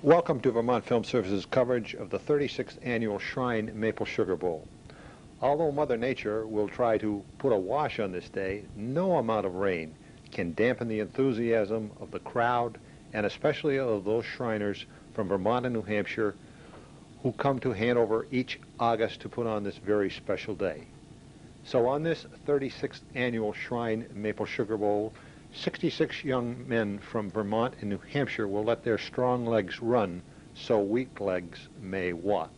Welcome to Vermont Film Service's coverage of the 36th Annual Shrine Maple Sugar Bowl. Although Mother Nature will try to put a wash on this day, no amount of rain can dampen the enthusiasm of the crowd and especially of those Shriners from Vermont and New Hampshire who come to Hanover each August to put on this very special day. So on this 36th Annual Shrine Maple Sugar Bowl, 66 young men from Vermont and New Hampshire will let their strong legs run so weak legs may walk.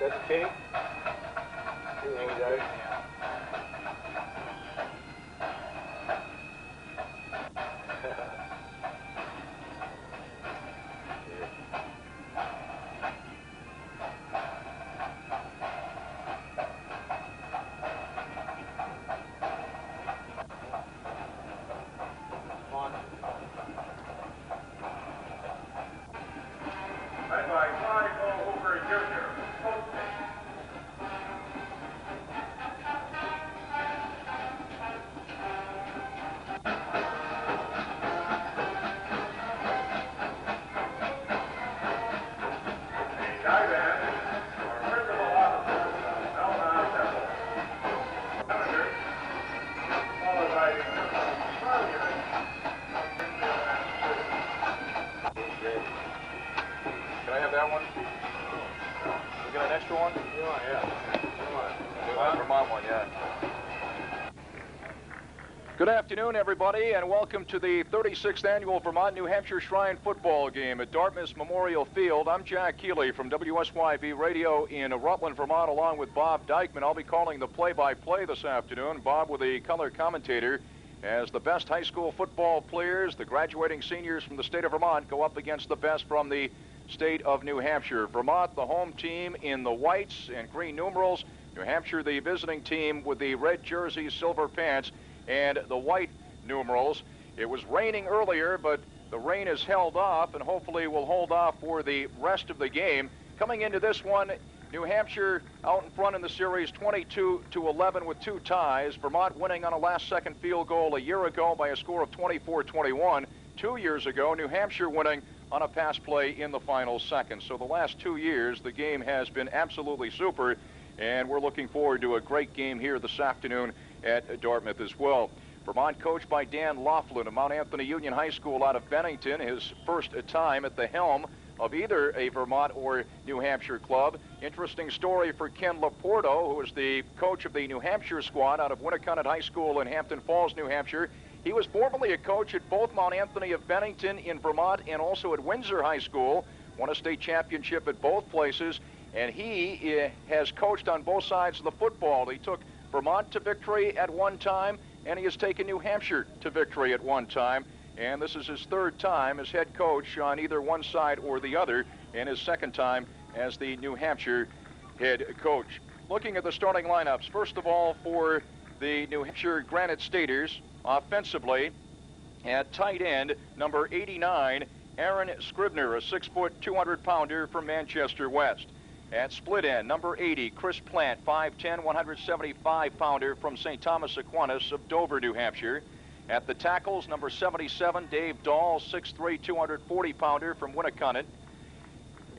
That's King? That one? We got an extra one? Yeah. Vermont one, yeah. Good afternoon, everybody, and welcome to the 36th Annual Vermont-New Hampshire Shrine Football Game at Dartmouth Memorial Field. I'm Jack Keeley from WSYV Radio in Rutland, Vermont, along with Bob Dykman. I'll be calling the play-by-play this afternoon. Bob with the color commentator as the best high school football players, the graduating seniors from the state of Vermont, go up against the best from the state of New Hampshire. Vermont, the home team in the whites and green numerals. New Hampshire, the visiting team with the red jerseys, silver pants, and the white numerals. It was raining earlier, but the rain has held off and hopefully will hold off for the rest of the game. Coming into this one, New Hampshire out in front in the series 22-11 with two ties. Vermont winning on a last-second field goal a year ago by a score of 24-21. 2 years ago, New Hampshire winning on a pass play in the final seconds. So the last 2 years, the game has been absolutely super, and we're looking forward to a great game here this afternoon at Dartmouth as well. Vermont coached by Dan Laughlin of Mount Anthony Union High School out of Bennington, his first time at the helm of either a Vermont or New Hampshire club. Interesting story for Ken Laporto, who is the coach of the New Hampshire squad out of Winnicott High School in Hampton Falls, New Hampshire. He was formerly a coach at both Mount Anthony of Bennington in Vermont and also at Windsor High School, won a state championship at both places, and he has coached on both sides of the football. He took Vermont to victory at one time, and he has taken New Hampshire to victory at one time, and this is his third time as head coach on either one side or the other, and his second time as the New Hampshire head coach. Looking at the starting lineups, first of all for the New Hampshire Granite Staters, offensively, at tight end, number 89, Aaron Scribner, a 6-foot, 200-pounder from Manchester West. At split end, number 80, Chris Plant, 5'10", 175-pounder from St. Thomas Aquinas of Dover, New Hampshire. At the tackles, number 77, Dave Dahl, 6'3", 240-pounder from Winnicott.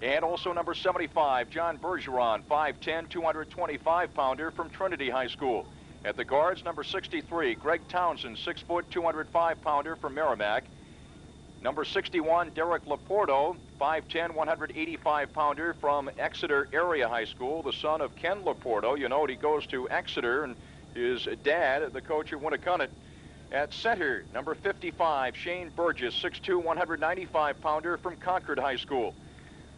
And also number 75, John Bergeron, 5'10", 225-pounder from Trinity High School. At the guards, number 63, Greg Townsend, 6', 205-pounder from Merrimack. Number 61, Derek Laporto, 5'10", 185-pounder from Exeter Area High School, the son of Ken Laporto. You know, he goes to Exeter, and his dad, the coach at Winnicott. At center, number 55, Shane Burgess, 6'2", 195-pounder from Concord High School.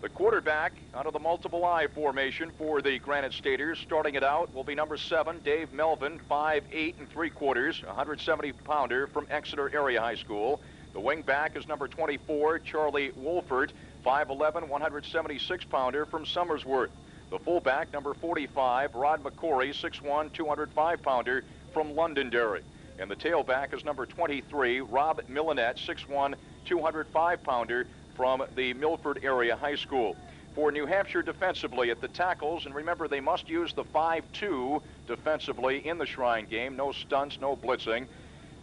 The quarterback out of the multiple I formation for the Granite Staters, starting it out, will be number 7, Dave Melvin, 5'8", 3/4", 170-pounder from Exeter Area High School. The wing back is number 24, Charlie Wolfert, 5'11", 176-pounder from Somersworth. The fullback, number 45, Rod McCory, 6'1", 205-pounder from Londonderry. And the tailback is number 23, Rob Millinette, 6'1", 205-pounder from the Milford Area High School. For New Hampshire defensively at the tackles, and remember they must use the 5-2 defensively in the Shrine game. No stunts, no blitzing.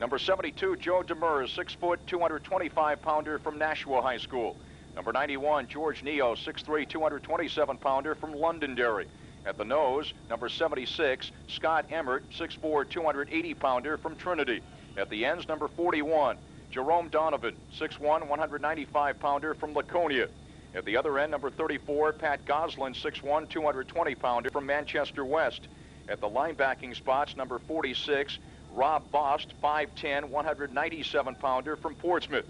Number 72, Joe Demers, 6 foot, 225-pounder from Nashua High School. Number 91, George Neo, 6'3", 227-pounder from Londonderry. At the nose, number 76, Scott Emmert, 6'4", 280-pounder from Trinity. At the ends, number 41, Jerome Donovan, 6'1", 195-pounder from Laconia. At the other end, number 34, Pat Goslin, 6'1", 220-pounder from Manchester West. At the linebacking spots, number 46, Rob Bost, 5'10", 197-pounder from Portsmouth.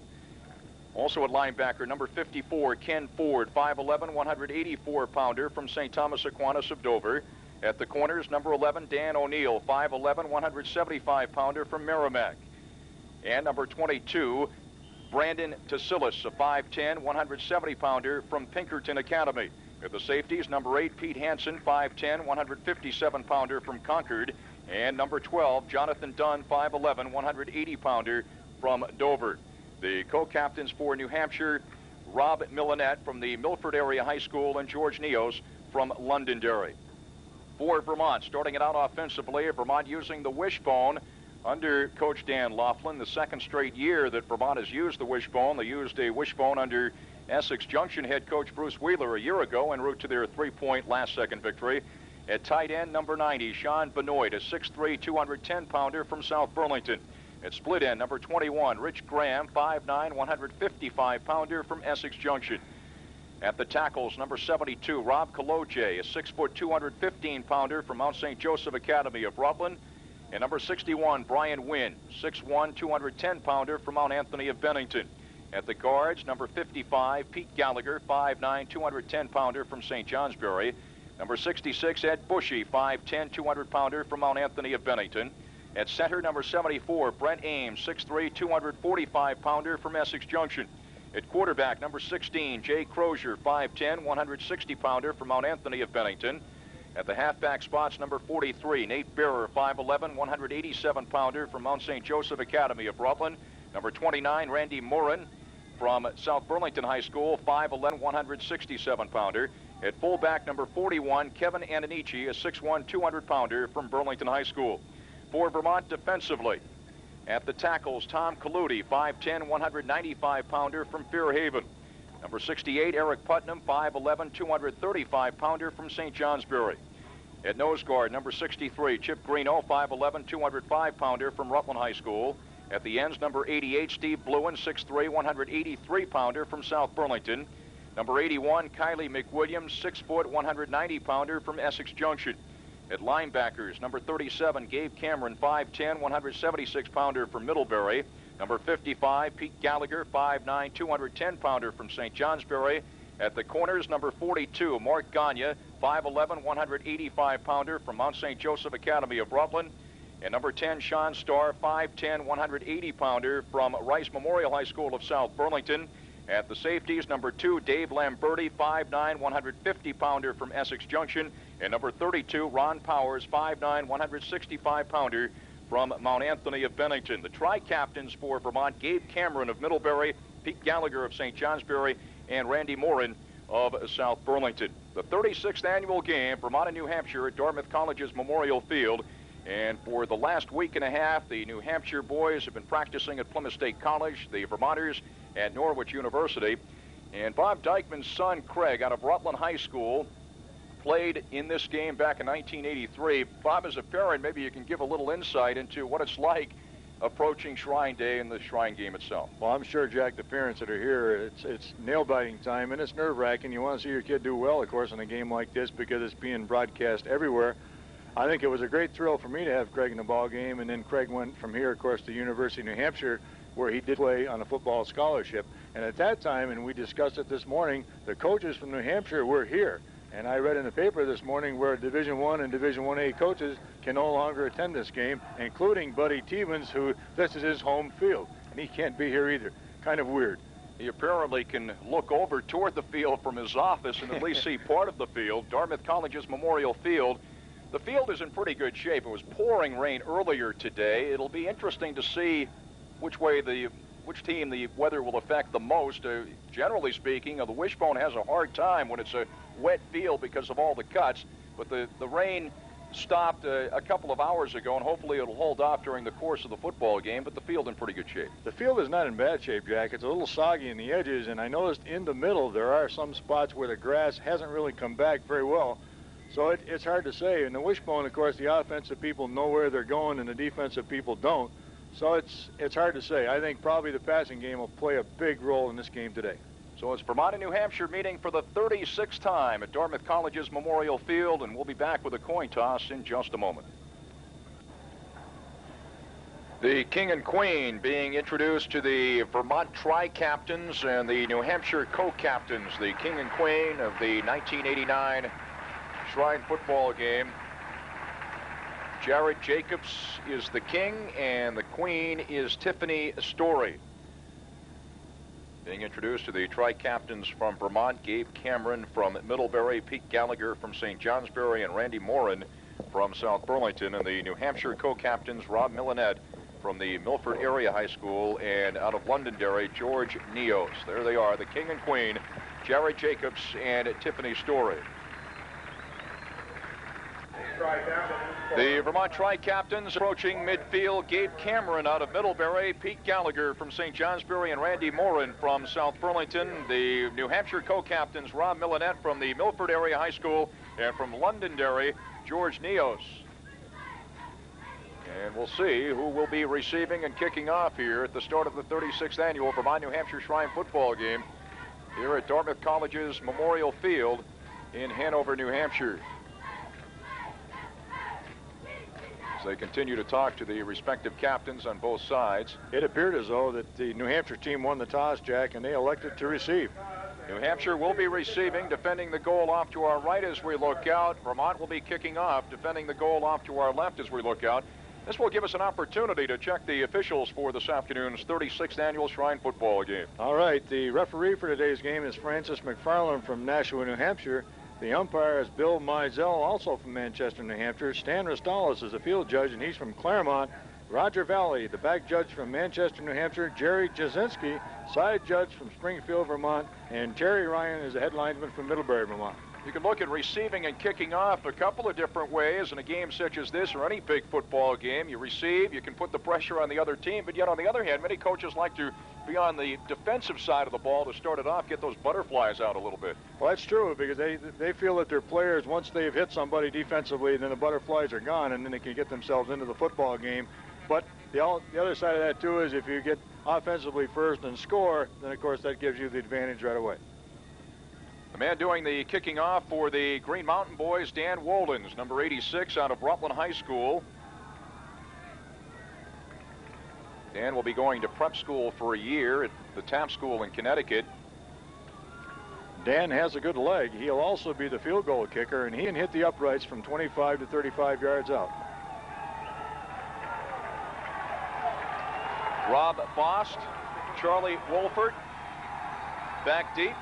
Also at linebacker, number 54, Ken Ford, 5'11", 184-pounder from St. Thomas Aquinas of Dover. At the corners, number 11, Dan O'Neill, 5'11", 175-pounder from Merrimack. And number 22, Brandon Tasilis, a 5'10", 170-pounder from Pinkerton Academy. At the safeties, number 8, Pete Hansen, 5'10", 157-pounder from Concord. And number 12, Jonathan Dunn, 5'11", 180-pounder from Dover. The co-captains for New Hampshire, Rob Millinette from the Milford Area High School and George Neos from Londonderry. For Vermont, starting it out offensively, Vermont using the wishbone under Coach Dan Laughlin. The second straight year that Vermont has used the wishbone. They used a wishbone under Essex Junction head coach Bruce Wheeler a year ago en route to their three-point last-second victory. At tight end, number 90, Sean Benoit, a 6'3", 210-pounder from South Burlington. At split end, number 21, Rich Graham, 5'9", 155-pounder from Essex Junction. At the tackles, number 72, Rob Kaloje, a 6 foot, 215-pounder from Mount St. Joseph Academy of Rutland. And number 61, Brian Wynn, 6'1", 210-pounder from Mount Anthony of Bennington. At the guards, number 55, Pete Gallagher, 5'9", 210-pounder from St. Johnsbury. Number 66, Ed Bushy, 5'10", 200-pounder from Mount Anthony of Bennington. At center, number 74, Brent Ames, 6'3", 245-pounder from Essex Junction. At quarterback, number 16, Jay Crozier, 5'10", 160-pounder from Mount Anthony of Bennington. At the halfback spots, number 43, Nate Bearer, 5'11", 187-pounder from Mount St. Joseph Academy of Rutland. Number 29, Randy Morin from South Burlington High School, 5'11", 167-pounder. At fullback, number 41, Kevin Ananici, a 6'1", 200-pounder from Burlington High School. For Vermont defensively, at the tackles, Tom Kaludi, 5'10", 195-pounder from Fairhaven. Number 68, Eric Putnam, 5'11", 235-pounder from St. Johnsbury. At nose guard, number 63, Chip Greeno, 5'11", 205-pounder from Rutland High School. At the ends, number 88, Steve Bluen, 6'3", 183-pounder from South Burlington. Number 81, Kylie McWilliams, 6 foot, 190-pounder from Essex Junction. At linebackers, number 37, Gabe Cameron, 5'10", 176-pounder from Middlebury. Number 55, Pete Gallagher, 5'9", 210-pounder from St. Johnsbury. At the corners, number 42, Mark Gagne, 5'11", 185-pounder from Mount St. Joseph Academy of Rutland. And number 10, Sean Starr, 5'10", 180-pounder from Rice Memorial High School of South Burlington. At the safeties, number 2, Dave Lamberti, 5'9", 150-pounder from Essex Junction. And number 32, Ron Powers, 5'9", 165-pounder from Mount Anthony of Bennington. The tri-captains for Vermont, Gabe Cameron of Middlebury, Pete Gallagher of St. Johnsbury, and Randy Morin of South Burlington. The 36th annual game, Vermont and New Hampshire at Dartmouth College's Memorial Field. And for the last week and a half, the New Hampshire boys have been practicing at Plymouth State College, the Vermonters at Norwich University. And Bob Dykeman's son, Craig, out of Rutland High School, played in this game back in 1983. Bob, as a parent, maybe you can give a little insight into what it's like approaching Shrine Day and the Shrine game itself. Well, I'm sure, Jack, the parents that are here, it's nail-biting time, and it's nerve-wracking. You want to see your kid do well, of course, in a game like this because it's being broadcast everywhere. I think it was a great thrill for me to have Craig in the ball game, and then Craig went from here, of course, to University of New Hampshire, where he did play on a football scholarship. And at that time, and we discussed it this morning, the coaches from New Hampshire were here. And I read in the paper this morning where Division I and Division 1A coaches can no longer attend this game, including Buddy Tevens, who this is his home field, and he can't be here either. Kind of weird. He apparently can look over toward the field from his office and at least see part of the field. Dartmouth College's Memorial Field. The field is in pretty good shape. It was pouring rain earlier today. It'll be interesting to see which team the weather will affect the most. Generally speaking, the Wishbone has a hard time when it's a wet field because of all the cuts, but the rain stopped a couple of hours ago, and hopefully it'll hold off during the course of the football game, but the field in pretty good shape. The field is not in bad shape, Jack. It's a little soggy in the edges, and I noticed in the middle there are some spots where the grass hasn't really come back very well. So it's hard to say. In the Wishbone, of course, the offensive people know where they're going and the defensive people don't. So it's hard to say. I think probably the passing game will play a big role in this game today. So it's Vermont and New Hampshire meeting for the 36th time at Dartmouth College's Memorial Field, and we'll be back with a coin toss in just a moment. The King and Queen being introduced to the Vermont Tri-Captains and the New Hampshire Co-Captains, the King and Queen of the 1989 Shrine football game. Jared Jacobs is the king, and the queen is Tiffany Story. Being introduced to the Tri-Captains from Vermont, Gabe Cameron from Middlebury, Pete Gallagher from St. Johnsbury, and Randy Morin from South Burlington, and the New Hampshire Co-Captains, Rob Millenette from the Milford Area High School, and out of Londonderry, George Neos. There they are, the king and queen, Jared Jacobs and Tiffany Story. The Vermont Tri-Captains approaching midfield. Gabe Cameron out of Middlebury, Pete Gallagher from St. Johnsbury, and Randy Morin from South Burlington. The New Hampshire Co-Captains, Rob Millenette from the Milford Area High School, and from Londonderry, George Neos. And we'll see who will be receiving and kicking off here at the start of the 36th annual Vermont New Hampshire Shrine football game here at Dartmouth College's Memorial Field in Hanover, New Hampshire. They continue to talk to the respective captains on both sides. It appeared as though that the New Hampshire team won the toss, Jack, and they elected to receive. New Hampshire will be receiving, defending the goal off to our right as we look out. Vermont will be kicking off, defending the goal off to our left as we look out. This will give us an opportunity to check the officials for this afternoon's 36th annual Shrine football game. All right, the referee for today's game is Francis McFarland from Nashua, New Hampshire. The umpire is Bill Mizell, also from Manchester, New Hampshire. Stan Restalis is the field judge, and he's from Claremont. Roger Valley, the back judge from Manchester, New Hampshire. Jerry Jasinski, side judge from Springfield, Vermont. And Terry Ryan is the head linesman from Middlebury, Vermont. You can look at receiving and kicking off a couple of different ways in a game such as this or any big football game. You receive, you can put the pressure on the other team, but yet on the other hand, many coaches like to be on the defensive side of the ball to start it off, get those butterflies out a little bit. Well, that's true, because they feel that their players, once they've hit somebody defensively, then the butterflies are gone, and then they can get themselves into the football game. But the other side of that, too, is if you get offensively first and score, then, of course, that gives you the advantage right away. The man doing the kicking off for the Green Mountain Boys, Dan Woldens, number 86 out of Rutland High School. Dan will be going to prep school for a year at the Taft School in Connecticut. Dan has a good leg. He'll also be the field goal kicker, and he can hit the uprights from 25 to 35 yards out. Rob Bost, Charlie Wolford, back deep.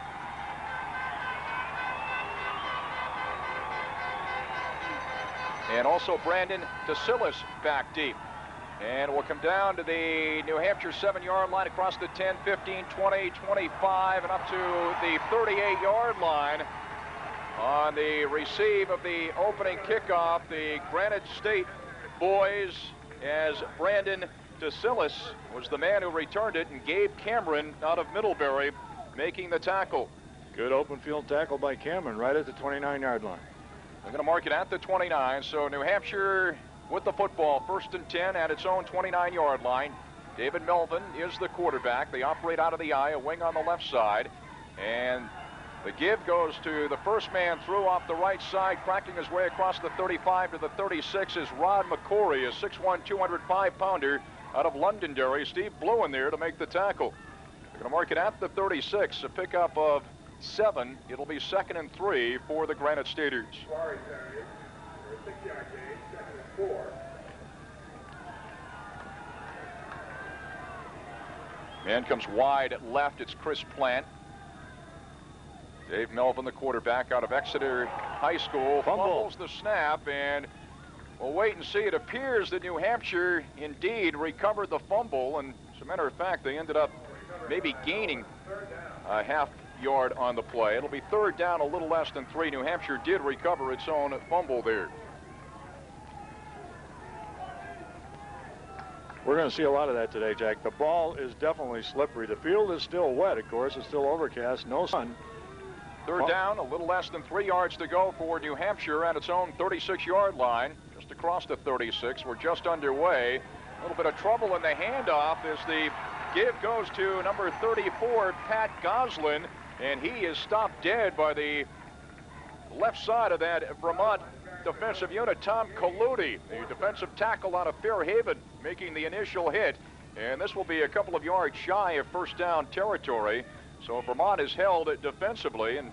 And also Brandon DeSillis back deep. And we'll come down to the New Hampshire 7-yard line across the 10, 15, 20, 25, and up to the 38-yard line on the receive of the opening kickoff. The Granite State boys, as Brandon DeSillis was the man who returned it, and Gabe Cameron out of Middlebury making the tackle. Good open field tackle by Cameron right at the 29-yard line. They're going to mark it at the 29, so New Hampshire with the football, 1st and 10 at its own 29-yard line. David Melvin is the quarterback. They operate out of the eye, a wing on the left side. And the give goes to the first man through off the right side, cracking his way across the 35 to the 36 is Rod McCory, a 6'1", 205-pounder out of Londonderry. Steve Blue in there to make the tackle. They're going to mark it at the 36, a pickup of 7. It'll be 2nd and 3 for the Granite Staters. 6-yard gain, 2nd and 4. Man comes wide left. It's Chris Plant. Dave Melvin, the quarterback out of Exeter High School, fumbles the snap, and we'll wait and see. It appears that New Hampshire indeed recovered the fumble, and as a matter of fact, they ended up maybe gaining a half yard on the play. It'll be third down, a little less than 3. New Hampshire did recover its own fumble there. We're going to see a lot of that today, Jack. The ball is definitely slippery. The field is still wet, of course. It's still overcast, no sun. Third down, a little less than 3 yards to go for New Hampshire at its own 36-yard line, just across the 36. We're just underway. A little bit of trouble in the handoff as the give goes to number 34, Pat Goslin, and he is stopped dead by the left side of that Vermont defensive unit, Tom Kaludi, the defensive tackle out of Fairhaven, making the initial hit. And this will be a couple of yards shy of first down territory. So Vermont is held defensively, and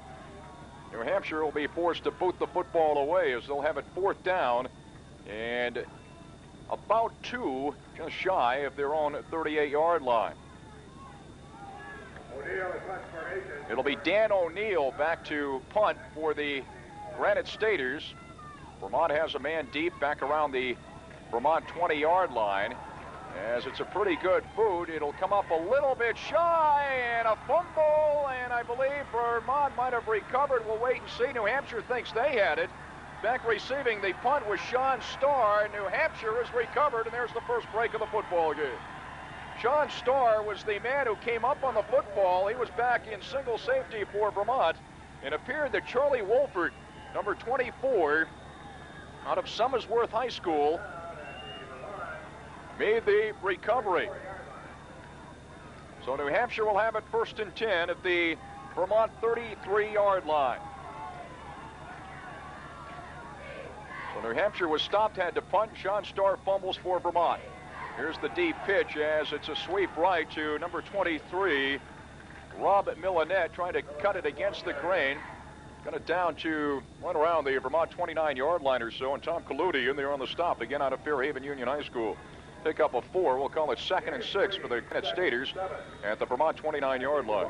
New Hampshire will be forced to boot the football away as they'll have it fourth down and about 2 just shy of their own 38-yard line. It'll be Dan O'Neill back to punt for the Granite Staters. Vermont has a man deep back around the Vermont 20-yard line. As it's a pretty good boot, it'll come up a little bit shy, and a fumble, and I believe Vermont might have recovered. We'll wait and see. New Hampshire thinks they had it. Back receiving the punt was Sean Starr. New Hampshire has recovered, and there's the first break of the football game. Sean Starr was the man who came up on the football. He was back in single safety for Vermont, and appeared that Charlie Wolford, number 24, out of Somersworth High School, made the recovery. So New Hampshire will have it first and 10 at the Vermont 33-yard line. So New Hampshire was stopped, had to punt. Sean Starr fumbles for Vermont. Here's the deep pitch as it's a sweep right to number 23, Rob Millinette, trying to cut it against the grain. Got it down to right around the Vermont 29-yard line or so, and Tom Kaludi in there on the stop, again out of Fairhaven Union High School. Pick up a 4. We'll call it 2nd and 6 for the Granite Staters at the Vermont 29-yard line.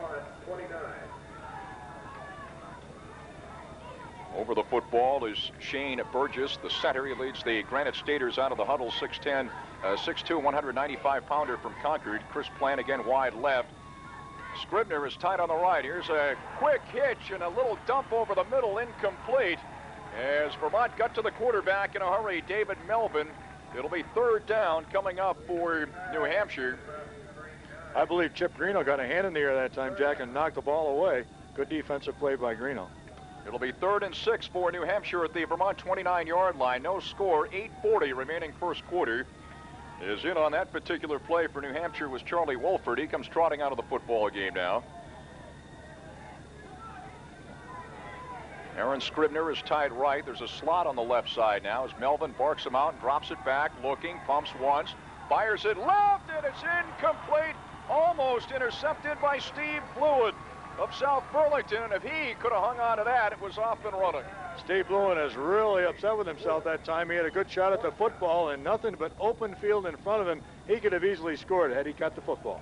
Over the football is Shane Burgess, the center. He leads the Granite Staters out of the huddle, 6'10", 6'2", 195-pounder from Concord. Chris Plant again wide left. Scribner is tight on the right. Here's a quick hitch and a little dump over the middle, incomplete. As Vermont got to the quarterback in a hurry, David Melvin. It'll be third down coming up for New Hampshire. I believe Chip Greeno got a hand in the air that time, Jack, and knocked the ball away. Good defensive play by Greeno. It'll be 3rd and 6 for New Hampshire at the Vermont 29-yard line. No score, 8:40 remaining first quarter. Is in on that particular play for New Hampshire was Charlie Wolford. He comes trotting out of the football game now. Aaron Scribner is tied right. There's a slot on the left side now as Melvin barks him out and drops it back, looking, pumps once, fires it left, and it's incomplete. Almost intercepted by Steve Fluid of South Burlington, and if he could have hung on to that, it was off and running. Steve Fluid is really upset with himself that time. He had a good shot at the football and nothing but open field in front of him. He could have easily scored had he got the football.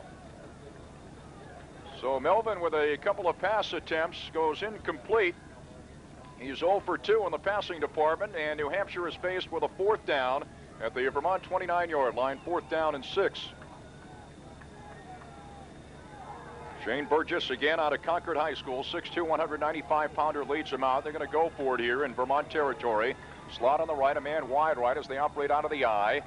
So Melvin, with a couple of pass attempts, goes incomplete. He's 0 for 2 in the passing department, and New Hampshire is faced with a fourth down at the Vermont 29-yard line, 4th down and 6. Shane Burgess again out of Concord High School, 6'2", 195-pounder, leads him out. They're going to go for it here in Vermont territory. Slot on the right, a man wide right as they operate out of the eye.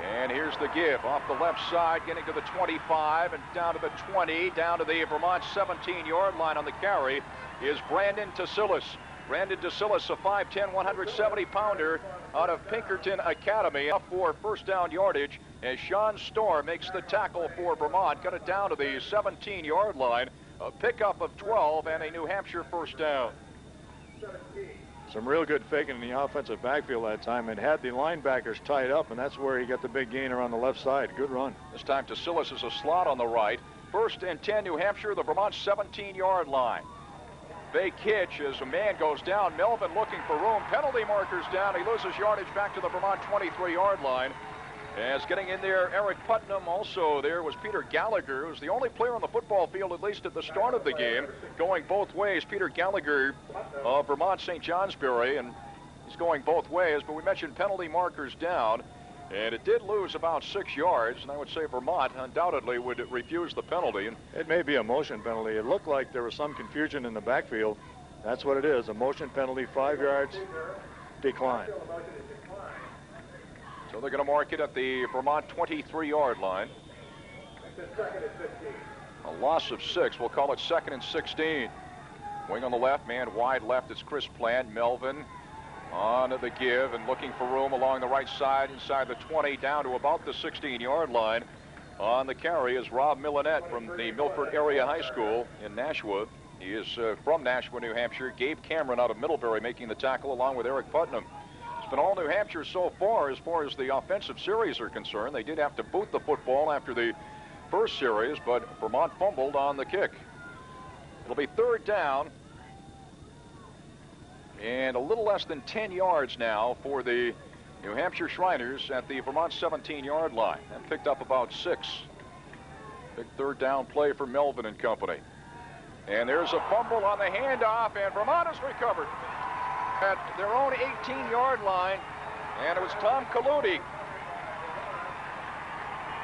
And here's the give off the left side, getting to the 25 and down to the 20, down to the Vermont 17-yard line on the carry is Brandon Tasilis. Brandon Tasilis, a 5'10", 170-pounder out of Pinkerton Academy, up for first down yardage as Sean Starr makes the tackle for Vermont. Got it down to the 17-yard line. A pickup of 12 and a New Hampshire first down. Some real good faking in the offensive backfield that time and had the linebackers tied up, and that's where he got the big gainer on the left side. Good run. This time Tasilis is a slot on the right. 1st and 10 New Hampshire, the Vermont 17-yard line. Fake hitch as a man goes down. Melvin looking for room. Penalty markers down. He loses yardage back to the Vermont 23-yard line. As getting in there, Eric Putnam. Also there was Peter Gallagher, who's the only player on the football field, at least at the start of the game, going both ways. Peter Gallagher of Vermont St. Johnsbury, and he's going both ways. But we mentioned penalty markers down, and it did lose about 6 yards, and I would say Vermont undoubtedly would refuse the penalty. It may be a motion penalty. It looked like there was some confusion in the backfield. That's what it is, a motion penalty, 5 yards, decline. So they're going to mark it at the Vermont 23-yard line. A loss of 6. We'll call it 2nd and 16. Wing on the left, man wide left. It's Chris Plant. Melvin on the give and looking for room along the right side inside the 20 down to about the 16-yard line. On the carry is Rob Millenette from the Milford Area High School in Nashua. He is from Nashua, New Hampshire. Gabe Cameron out of Middlebury making the tackle along with Eric Putnam. It's been all New Hampshire so far as the offensive series are concerned. They did have to boot the football after the first series, but Vermont fumbled on the kick. It'll be 3rd down and a little less than 10 yards now for the New Hampshire Shriners at the Vermont 17-yard line. And picked up about 6. Big 3rd down play for Melvin and company. And there's a fumble on the handoff, and Vermont has recovered at their own 18-yard line, and it was Tom Kaludi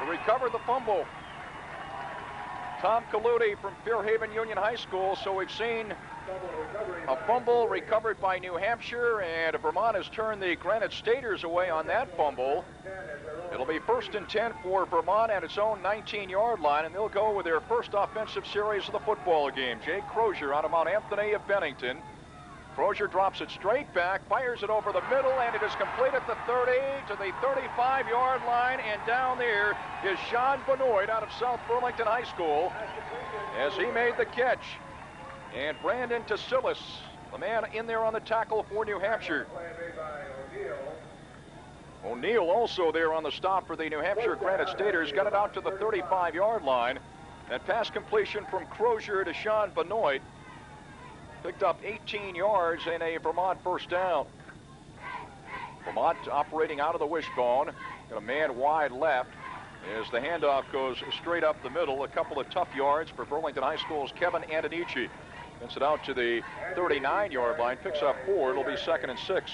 who recovered the fumble. Tom Kaludi from Fairhaven Union High School. So we've seen a fumble recovered by New Hampshire, and Vermont has turned the Granite Staters away on that fumble. It'll be 1st and 10 for Vermont at its own 19-yard line, and they'll go with their first offensive series of the football game. Jake Crozier out of Mount Anthony of Bennington. Crozier drops it straight back, fires it over the middle, and it is complete at the 30 to the 35-yard line, and down there is Sean Benoit out of South Burlington High School as he made the catch. And Brandon Tasilis, the man in there on the tackle for New Hampshire. O'Neill also there on the stop for the New Hampshire Granite Staters. Got it out to the 35-yard line. That pass completion from Crozier to Sean Benoit picked up 18 yards and a Vermont first down. Vermont operating out of the wishbone. Got a man wide left as the handoff goes straight up the middle. A couple of tough yards for Burlington High School's Kevin Antonici. Gets it out to the 39-yard line. Picks up 4. It'll be 2nd and 6.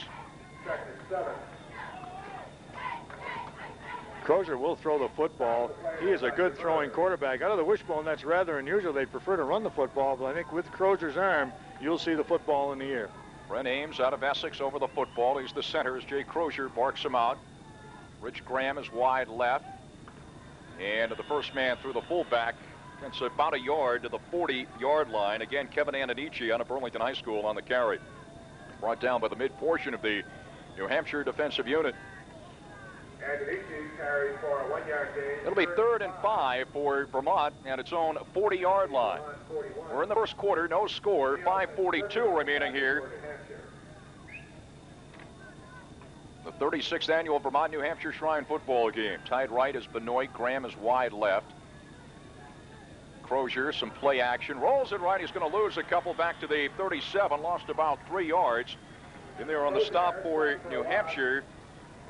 Crozier will throw the football. He is a good throwing quarterback. Out of the wishbone, that's rather unusual. They'd prefer to run the football, but I think with Crozier's arm, you'll see the football in the air. Brent Ames out of Essex over the football. He's the center as Jay Crozier barks him out. Rich Graham is wide left. And the first man through the fullback. It's about a yard to the 40-yard line. Again, Kevin Antonici out of Burlington High School on the carry. Brought down by the mid-portion of the New Hampshire defensive unit. It'll be 3rd and 5 for Vermont at its own 40-yard line. We're in the first quarter, no score, 5:42 remaining here. The 36th annual Vermont New Hampshire Shrine football game. Tied right is Benoit. Graham is wide left. Crozier, some play action. Rolls it right. He's going to lose a couple back to the 37. Lost about 3 yards. In there on the stop for New Hampshire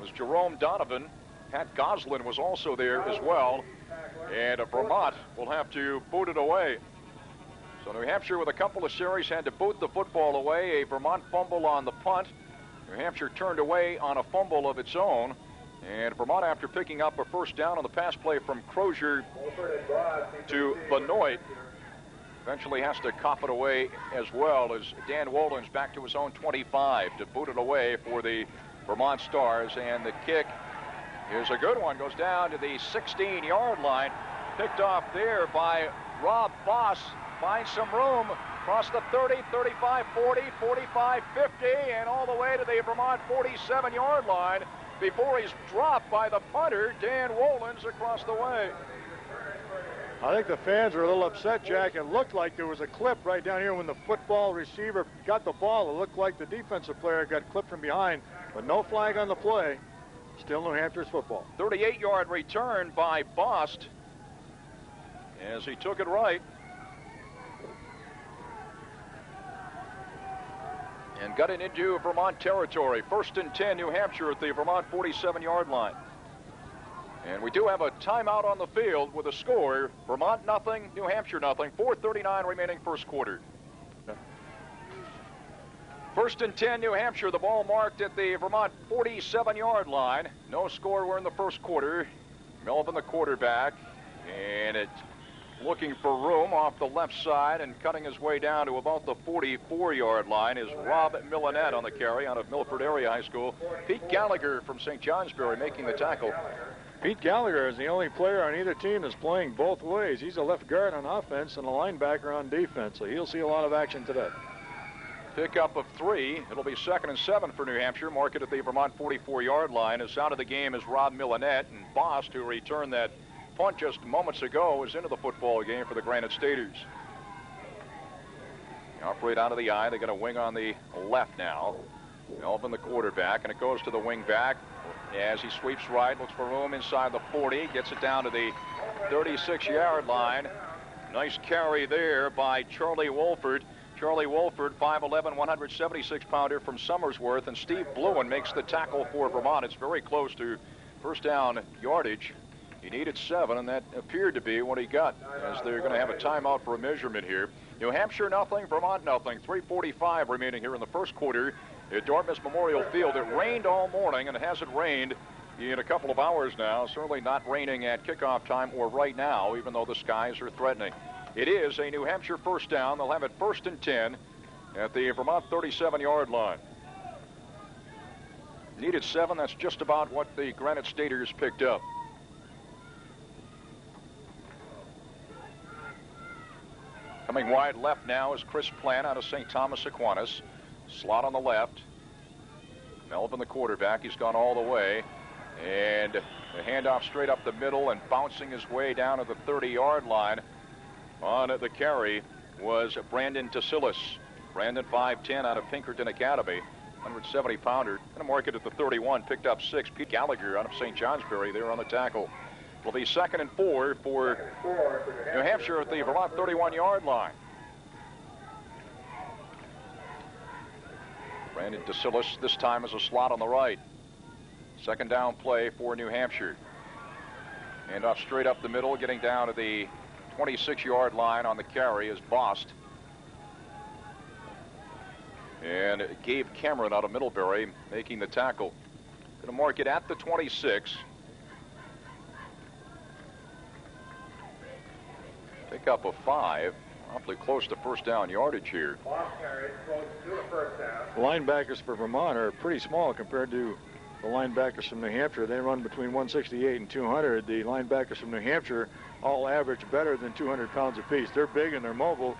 was Jerome Donovan. Pat Goslin was also there as well. And Vermont will have to boot it away. So New Hampshire with a couple of series had to boot the football away. A Vermont fumble on the punt. New Hampshire turned away on a fumble of its own. And Vermont, after picking up a first down on the pass play from Crozier to Benoit, eventually has to cough it away as well as Dan Wolden's back to his own 25 to boot it away for the Vermont Stars. And the kick is a good one. Goes down to the 16-yard line. Picked off there by Rob Boss. Finds some room across the 30, 35, 40, 45, 50, and all the way to the Vermont 47-yard line before he's dropped by the punter, Dan Wolens, across the way. I think the fans were a little upset, Jack. It looked like there was a clip right down here when the football receiver got the ball. It looked like the defensive player got clipped from behind, but no flag on the play. Still New Hampshire's football. 38-yard return by Bost as he took it right. And got it into Vermont territory. 1st and 10, New Hampshire at the Vermont 47-yard line. And we do have a timeout on the field with a score. Vermont nothing, New Hampshire nothing. 4:39 remaining first quarter. First and 10, New Hampshire. The ball marked at the Vermont 47-yard line. No score. We're in the first quarter. Melvin, the quarterback, and it's looking for room off the left side and cutting his way down to about the 44-yard line is Rob Millinette on the carry out of Milford Area High School. Pete Gallagher from St. Johnsbury making the tackle. Pete Gallagher is the only player on either team that's playing both ways. He's a left guard on offense and a linebacker on defense, so he'll see a lot of action today. Pickup of 3. It'll be 2nd and 7 for New Hampshire. Mark it at the Vermont 44-yard line. As out of the game is Rob Millinette, and Bost, who returned that punt just moments ago, is into the football game for the Granite Staters. Operate out of the eye. They got a wing on the left now. Melvin, the quarterback, and it goes to the wing back as he sweeps right, looks for room inside the 40, gets it down to the 36-yard line. Nice carry there by Charlie Wolford. Charlie Wolford, 5'11", 176-pounder from Somersworth, and Steve Bluen makes the tackle for Vermont. It's very close to first down yardage. He needed 7, and that appeared to be what he got, as they're going to have a timeout for a measurement here. New Hampshire nothing, Vermont nothing. 3:45 remaining here in the first quarter at Dartmouth Memorial Field. It rained all morning, and it hasn't rained in a couple of hours now. Certainly not raining at kickoff time or right now, even though the skies are threatening. It is a New Hampshire first down. They'll have it 1st and 10 at the Vermont 37-yard line. Needed 7. That's just about what the Granite Staters picked up. Coming wide left now is Chris Plant out of St. Thomas Aquinas. Slot on the left. Melvin, the quarterback. He's gone all the way. And the handoff straight up the middle and bouncing his way down to the 30-yard line. On the carry was Brandon Tasilis. Brandon, 5'10", out of Pinkerton Academy, 170-pounder. Going to mark it at the 31, picked up 6. Pete Gallagher out of St. Johnsbury there on the tackle. It'll be 2nd and 4 for New Hampshire at the Vermont 31-yard line. Brandon Tasilis this time as a slot on the right. 2nd down play for New Hampshire. Handoff straight up the middle, getting down to the 26-yard line on the carry is Bost. And Gabe Cameron out of Middlebury making the tackle. Going to mark it at the 26. Pick up a 5. Awfully close to first down yardage here. The linebackers for Vermont are pretty small compared to the linebackers from New Hampshire. They run between 168 and 200. The linebackers from New Hampshire all average better than 200 pounds apiece. They're big and they're mobile.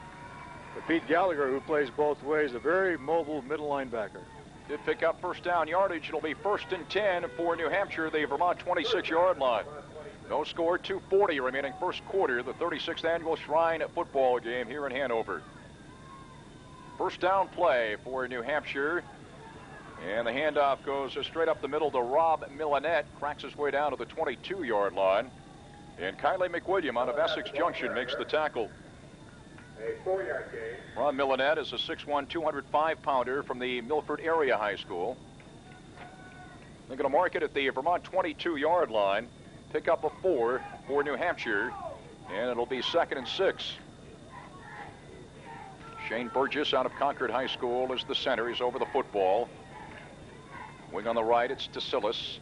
But Pete Gallagher, who plays both ways, a very mobile middle linebacker. Did pick up first down yardage. It'll be 1st and 10 for New Hampshire, the Vermont 26-yard line. No score, 2:40 remaining first quarter, the 36th annual Shrine football game here in Hanover. First down play for New Hampshire. And the handoff goes straight up the middle to Rob Millinette. Cracks his way down to the 22-yard line. And Kylie McWilliam out of Essex Junction makes the tackle. A 4-yard gain. Rob Millinette is a 6'1", 205-pounder from the Milford Area High School. They're going to mark it at the Vermont 22-yard line. Pick up a 4 for New Hampshire. And it'll be 2nd and 6. Shane Burgess out of Concord High School is the center. He's over the football. Wing on the right, it's Tasilis.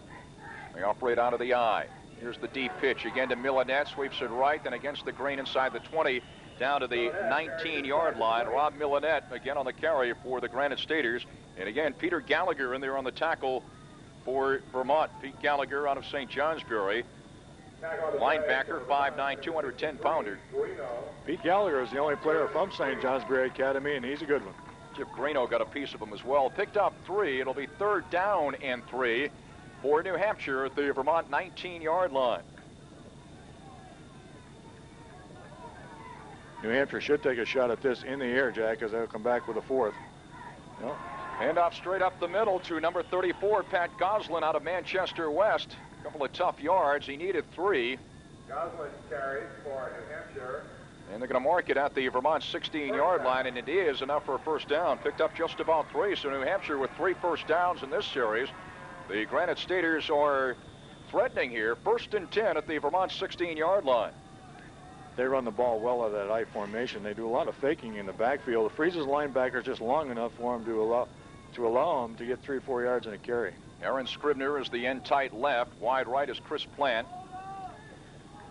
They operate out of the eye. Here's the deep pitch again to Millinette. Sweeps it right, then against the grain inside the 20, down to the 19-yard line. Rob Millinette again on the carry for the Granite Staters. And again, Peter Gallagher in there on the tackle for Vermont. Pete Gallagher out of St. Johnsbury. Linebacker, 5'9", 210-pounder. Pete Gallagher is the only player from St. Johnsbury Academy, and he's a good one. Chip Greeno got a piece of him as well. Picked up 3. It'll be 3rd down and 3 for New Hampshire at the Vermont 19-yard line. New Hampshire should take a shot at this in the air, Jack, as they'll come back with a 4th. Well, handoff straight up the middle to number 34, Pat Goslin out of Manchester West. A couple of tough yards. He needed 3. Goslin carries for New Hampshire. And they're going to mark it at the Vermont 16-yard line, and it is enough for a first down. Picked up just about 3, so New Hampshire with 3 first downs in this series. The Granite Staters are threatening here. 1st and 10 at the Vermont 16-yard line. They run the ball well out of that I formation. They do a lot of faking in the backfield. It freezes linebackers just long enough for them to allow them to get 3 or 4 yards in a carry. Aaron Scribner is the end tight left. Wide right is Chris Plant.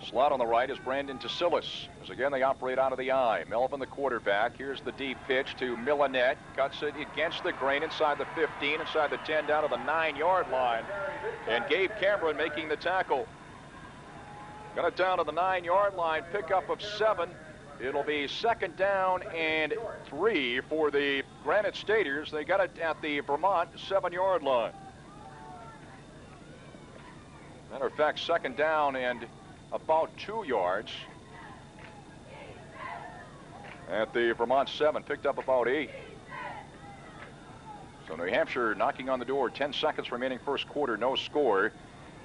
Slot on the right is Brandon Tasilis. As again they operate out of the I. Melvin the quarterback. Here's the deep pitch to Millenette. Cuts it against the grain inside the 15, inside the 10, down to the 9-yard line. And Gabe Cameron making the tackle. Got it down to the 9-yard line, pickup of 7. It'll be 2nd down and 3 for the Granite Staters. They got it at the Vermont 7-yard line. Matter of fact, 2nd down and about 2 yards at the Vermont 7, picked up about 8. So New Hampshire knocking on the door, 10 seconds remaining first quarter, no score.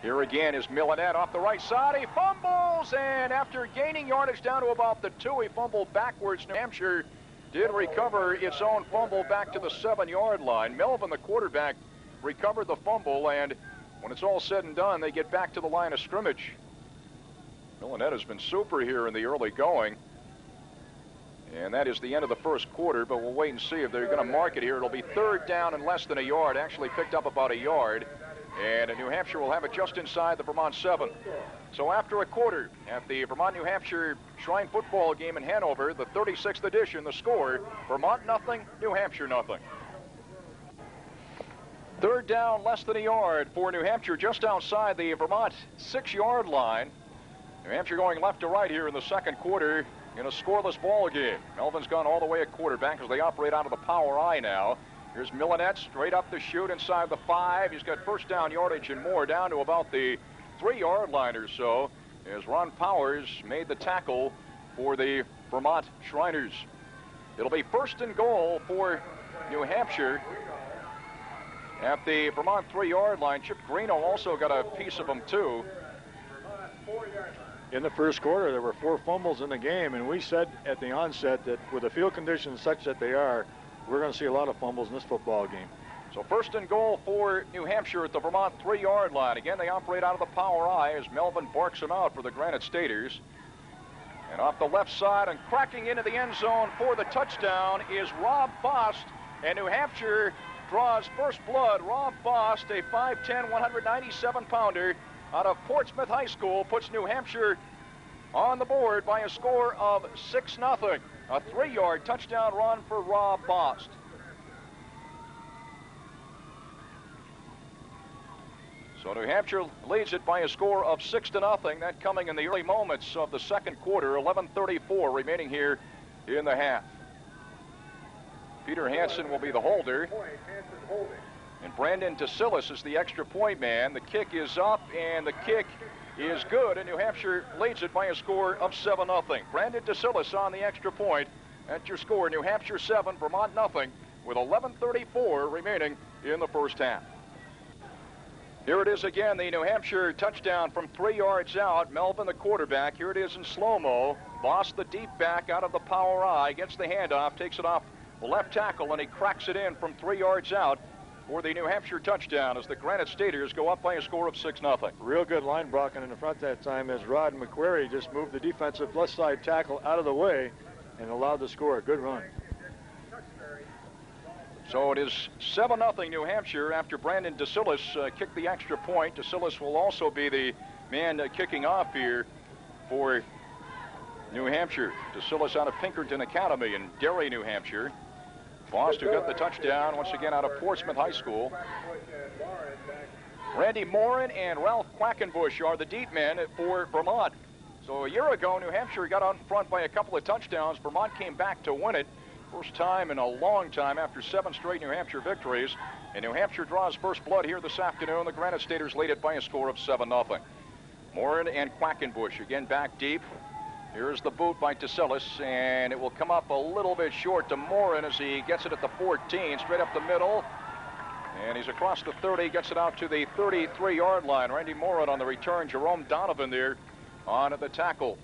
Here again is Millenette off the right side. He fumbles, and after gaining yardage down to about the 2, he fumbled backwards. New Hampshire did recover its own fumble back to the 7-yard line. Melvin, the quarterback, recovered the fumble, and when it's all said and done, they get back to the line of scrimmage. Millenette has been super here in the early going. And that is the end of the first quarter, but we'll wait and see if they're going to mark it here. It'll be 3rd down and less than a yard, actually picked up about a yard. And New Hampshire will have it just inside the Vermont 7. So after a quarter at the Vermont-New Hampshire Shrine football game in Hanover, the 36th edition, the score, Vermont nothing, New Hampshire nothing. 3rd down, less than a yard for New Hampshire, just outside the Vermont 6-yard line. New Hampshire going left to right here in the second quarter in a scoreless ball game. Melvin's gone all the way at quarterback as they operate out of the power I now. Here's Millenette straight up the chute inside the 5. He's got 1st down yardage and more down to about the 3-yard line or so as Ron Powers made the tackle for the Vermont Shriners. It'll be 1st and goal for New Hampshire at the Vermont 3-yard line. Chip Greeno also got a piece of them too. In the first quarter, there were 4 fumbles in the game, and we said at the onset that with the field conditions such that they are, we're going to see a lot of fumbles in this football game. So 1st and goal for New Hampshire at the Vermont 3-yard line. Again, they operate out of the power I as Melvin barks them out for the Granite Staters. And off the left side and cracking into the end zone for the touchdown is Rob Fost. And New Hampshire draws first blood. Rob Fost, a 5'10", 197-pounder out of Portsmouth High School, puts New Hampshire on the board by a score of 6-0. A 3-yard touchdown run for Rob Fost. So New Hampshire leads it by a score of 6-0. That coming in the early moments of the second quarter. 11:34 remaining here in the half. Peter Hansen will be the holder. And Brandon Tasilis is the extra point man. The kick is up, and the kick is good, and New Hampshire leads it by a score of 7-0. Brandon Tasilis on the extra point. That's your score. New Hampshire 7, Vermont nothing, with 11:34 remaining in the first half. Here it is again, the New Hampshire touchdown from 3 yards out. Melvin, the quarterback. Here it is in slow-mo. Voss, the deep back, out of the power I, gets the handoff, takes it off the left tackle, and he cracks it in from 3 yards out for the New Hampshire touchdown as the Granite Staters go up by a score of 6-0. Real good line blocking in the front that time as Rod McQuarrie just moved the defensive left side tackle out of the way and allowed the score. Good run. So it is 7-0 New Hampshire after Brandon Tasilis kicked the extra point. Tasilis will also be the man kicking off here for New Hampshire. Tasilis out of Pinkerton Academy in Derry, New Hampshire. Voss, who got the touchdown once again out of Portsmouth High School. Randy Morin and Ralph Quackenbush are the deep men for Vermont. So a year ago, New Hampshire got out in front by a couple of touchdowns. Vermont came back to win it. First time in a long time after 7 straight New Hampshire victories. And New Hampshire draws first blood here this afternoon. The Granite Staters lead it by a score of 7-0. Morin and Quackenbush again back deep. Here's the boot by Tasilis, and it will come up a little bit short to Morin as he gets it at the 14, straight up the middle. And he's across the 30, gets it out to the 33-yard line. Randy Morin on the return. Jerome Donovan there on the tackle.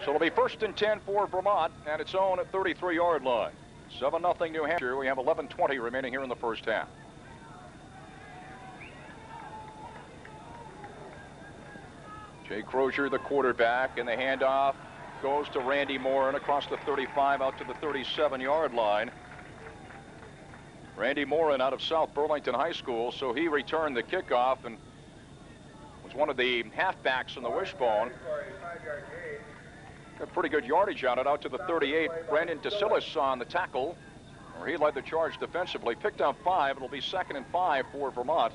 So it'll be 1st and 10 for Vermont at its own 33-yard line. 7-0 New Hampshire. We have 11:20 remaining here in the first half. Jay Crozier, the quarterback, and the handoff goes to Randy Morin across the 35 out to the 37-yard line. Randy Morin out of South Burlington High School, so he returned the kickoff and was one of the halfbacks in the wishbone. Got pretty good yardage on it out to the 38. Brandon DeSillis on the tackle, where he led the charge defensively. Picked up 5. It'll be 2nd and 5 for Vermont.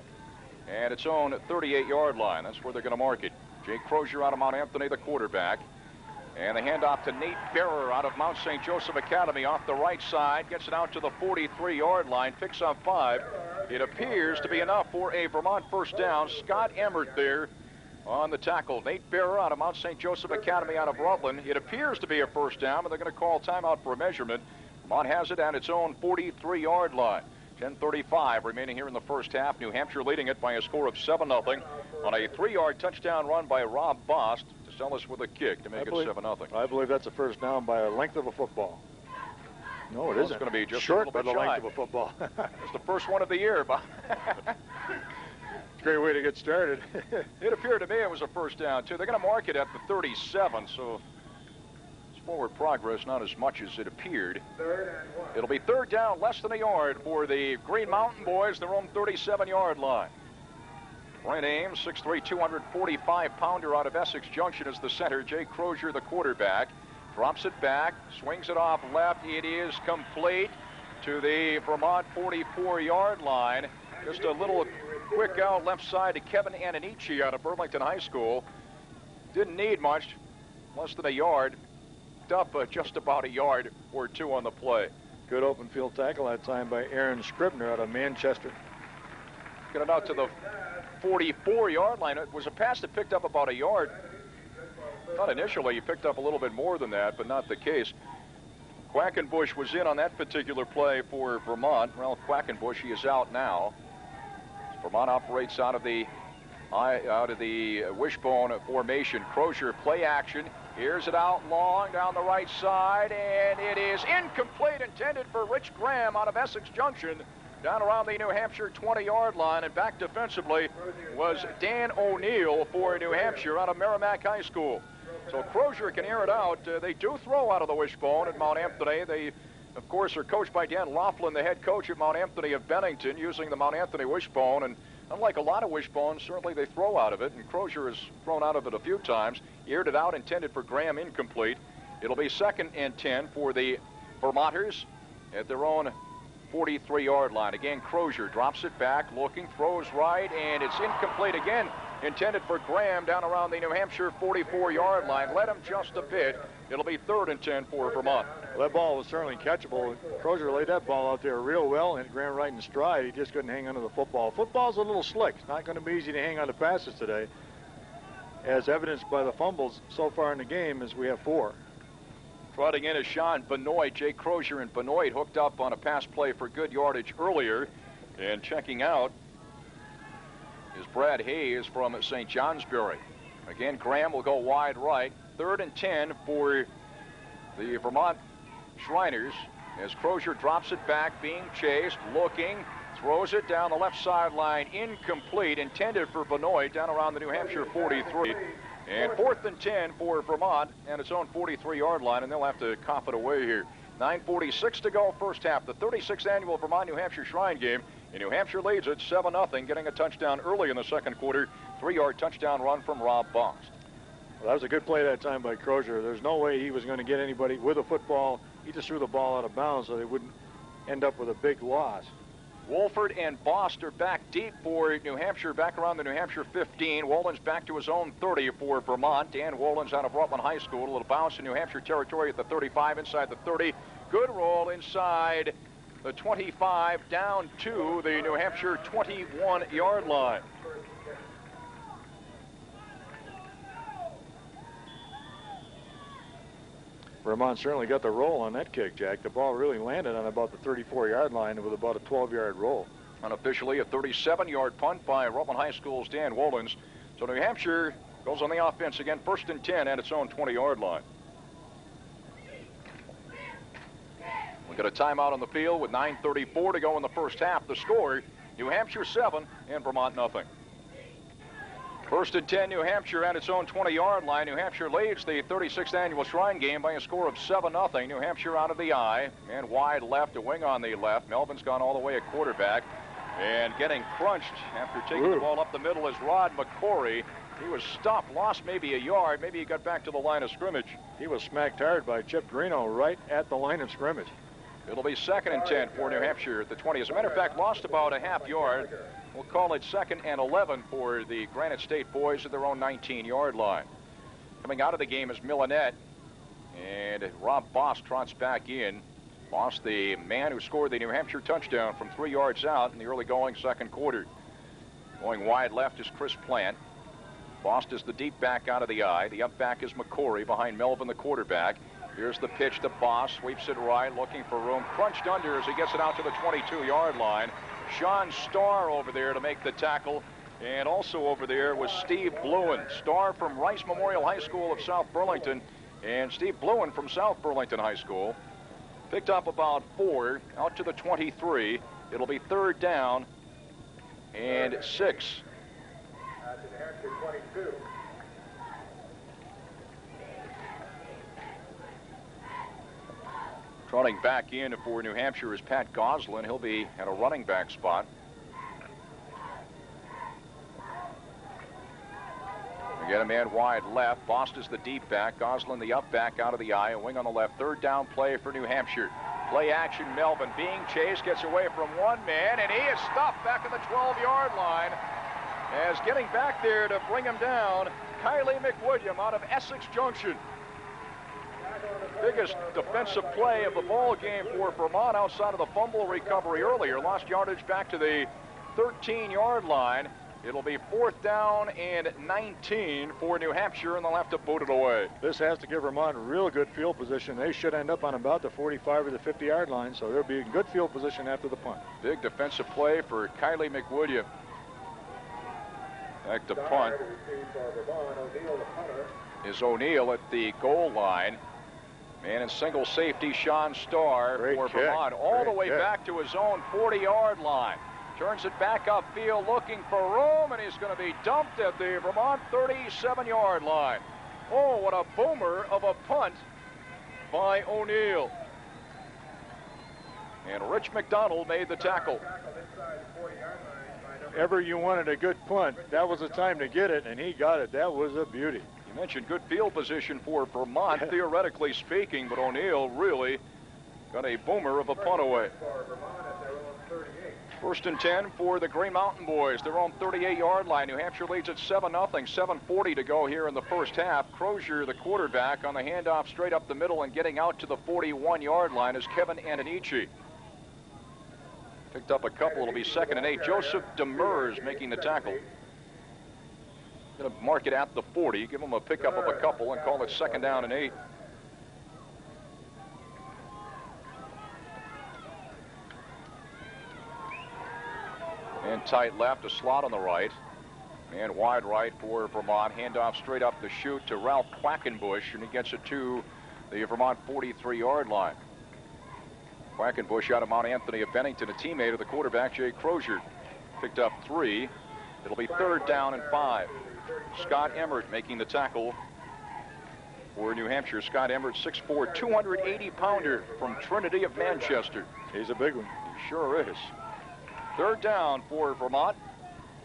And its own 38-yard line. That's where they're going to mark it. Jay Crozier out of Mount Anthony, the quarterback. And the handoff to Nate Bearer out of Mount St. Joseph Academy off the right side. Gets it out to the 43-yard line. Picks up 5. It appears to be enough for a Vermont first down. Scott Emmert there on the tackle. Nate Bearer out of Mount St. Joseph Academy out of Rutland. It appears to be a first down, but they're going to call timeout for a measurement. Vermont has it at its own 43-yard line. 10:35 remaining here in the first half. New Hampshire leading it by a score of 7-0 on a 3-yard touchdown run by Rob Bost to sell us with a kick to make it 7-0. I believe that's a first down by a length of a football. No, it isn't. It's going to be just short a little bit by the shy. length of a football. It's the first one of the year, Bob. It's a great way to get started. It appeared to me it was a first down, too. They're going to mark it at the 37, so it's forward progress, not as much as it appeared. It'll be 3rd down, less than a yard for the Green Mountain Boys, their own 37-yard line. Brent Ames, 6'3", 245-pounder out of Essex Junction is the center. Jay Crozier, the quarterback, drops it back, swings it off left. It is complete to the Vermont 44-yard line. Just a little quick out left side to Kevin Ananici out of Burlington High School. Didn't need much, less than a yard. Up just about a yard or 2 on the play. Good open field tackle that time by Aaron Scribner out of Manchester. Get it out to the 44-yard line. It was a pass that picked up about a yard. Not initially, he picked up a little bit more than that, but not the case. Quackenbush was in on that particular play for Vermont. Ralph Quackenbush, he is out now. Vermont operates out of the wishbone formation. Crozier play action. Here's it out long down the right side, and it is incomplete, intended for Rich Graham out of Essex Junction. Down around the New Hampshire 20-yard line, and back defensively was Dan O'Neill for New Hampshire out of Merrimack High School. So Crozier can air it out. They do throw out of the wishbone at Mount Anthony. They, of course, are coached by Dan Laughlin, the head coach at Mount Anthony of Bennington, using the Mount Anthony wishbone. And unlike a lot of wishbones, certainly they throw out of it, and Crozier has thrown out of it a few times. He aired it out, intended for Graham, incomplete. It'll be 2nd and 10 for the Vermonters at their own 43-yard line. Again, Crozier drops it back, looking, throws right, and it's incomplete again. Intended for Graham down around the New Hampshire 44-yard line. Led him just a bit. It'll be 3rd and 10 for Vermont. Well, that ball was certainly catchable. Crozier laid that ball out there real well and hit Graham right in stride. He just couldn't hang onto the football. Football's a little slick. It's not going to be easy to hang on to passes today, as evidenced by the fumbles so far in the game, as we have 4. Trotting in is Sean Benoit. Jay Crozier and Benoit hooked up on a pass play for good yardage earlier. And checking out is Brad Hayes from St. Johnsbury. Again, Graham will go wide right. 3rd and 10 for the Vermont Shriners as Crozier drops it back, being chased, looking, throws it down the left sideline, incomplete, intended for Benoit down around the New Hampshire 43. And 4th and 10 for Vermont and its own 43-yard line, and they'll have to cough it away here. 9:46 to go, first half. The 36th annual Vermont New Hampshire Shrine game. And New Hampshire leads it 7-0, getting a touchdown early in the second quarter. 3-yard touchdown run from Rob Bost. Well, that was a good play that time by Crozier. There's no way he was going to get anybody with a football. He just threw the ball out of bounds so they wouldn't end up with a big loss. Wolford and Bost are back deep for New Hampshire, back around the New Hampshire 15. Wolins back to his own 30 for Vermont. Dan Wolins out of Rutland High School. A little bounce in New Hampshire territory at the 35, inside the 30. Good roll inside the 25, down to the New Hampshire 21-yard line. Vermont certainly got the roll on that kick, Jack. The ball really landed on about the 34-yard line with about a 12-yard roll. Unofficially, a 37-yard punt by Rutland High School's Dan Wolins. So New Hampshire goes on the offense again, 1st and 10 at its own 20-yard line. Got a timeout on the field with 9:34 to go in the first half. The score, New Hampshire 7 and Vermont nothing. First and 10, New Hampshire at its own 20-yard line. New Hampshire leads the 36th annual Shrine game by a score of 7-0. New Hampshire out of the eye, and wide left, a wing on the left. Melvin's gone all the way at quarterback, and getting crunched after taking the ball up the middle is Rod McCory. He was stopped, lost maybe a yard. Maybe he got back to the line of scrimmage. He was smacked hard by Chip Greeno right at the line of scrimmage. It'll be 2nd and 10 for New Hampshire at the 20. As a matter of fact, lost about a half yard. We'll call it 2nd and 11 for the Granite State boys at their own 19-yard line. Coming out of the game is Millenette, and Rob Boss trots back in. Boss, the man who scored the New Hampshire touchdown from 3 yards out in the early going second quarter. Going wide left is Chris Plant. Boss is the deep back out of the eye. The up back is McCory behind Melvin, the quarterback. Here's the pitch to Boss. Sweeps it right, looking for room. Crunched under as he gets it out to the 22-yard line. Sean Starr over there to make the tackle. And also over there was Steve Bluen. Starr from Rice Memorial High School of South Burlington. And Steve Bluen from South Burlington High School. Picked up about 4 out to the 23. It'll be 3rd down and 6. At the New Hampshire 22. Trotting back in for New Hampshire is Pat Goslin. He'll be at a running back spot. We get a man wide left. Bost is the deep back. Goslin the up back out of the eye. A wing on the left. 3rd down play for New Hampshire. Play action. Melvin being chased. Gets away from one man, and he is stopped back at the 12-yard line. As getting back there to bring him down, Kylie McWilliam out of Essex Junction. Biggest defensive play of the ball game for Vermont outside of the fumble recovery earlier. Lost yardage back to the 13-yard line. It'll be 4th down and 19 for New Hampshire, and they'll have to boot it away. This has to give Vermont real good field position. They should end up on about the 45 or the 50-yard line, so they'll be in good field position after the punt. Big defensive play for Kylie McWilliam. Back to punt is O'Neill at the goal line. Man in single safety, Sean Starr for Vermont, all the way back to his own 40-yard line. Turns it back upfield looking for room, and he's going to be dumped at the Vermont 37-yard line. Oh, what a boomer of a punt by O'Neill. And Rich McDonald made the tackle. Ever you wanted a good punt, that was the time to get it, and he got it. That was a beauty. You mentioned good field position for Vermont, theoretically speaking, but O'Neill really got a boomer of a punt away. 1st and 10 for the Green Mountain boys. Their own 38-yard line. New Hampshire leads at 7-0. 7:40 to go here in the first half. Crozier, the quarterback, on the handoff straight up the middle and getting out to the 41-yard line is Kevin Antonici. Picked up a couple. It'll be 2nd and 8. Joseph Demers making the tackle. Going to mark it at the 40. Give him a pickup of a couple and call it 2nd down and 8. And tight left, a slot on the right. And wide right for Vermont. Handoff straight up the chute to Ralph Quackenbush, and he gets it to the Vermont 43-yard line. Quackenbush out of Mount Anthony of Bennington, a teammate of the quarterback, Jay Crozier. Picked up 3. It'll be 3rd down and 5. Scott Emmert making the tackle for New Hampshire. Scott Emmert, 6'4", 280-pounder from Trinity of Manchester. He's a big one. He sure is. 3rd down for Vermont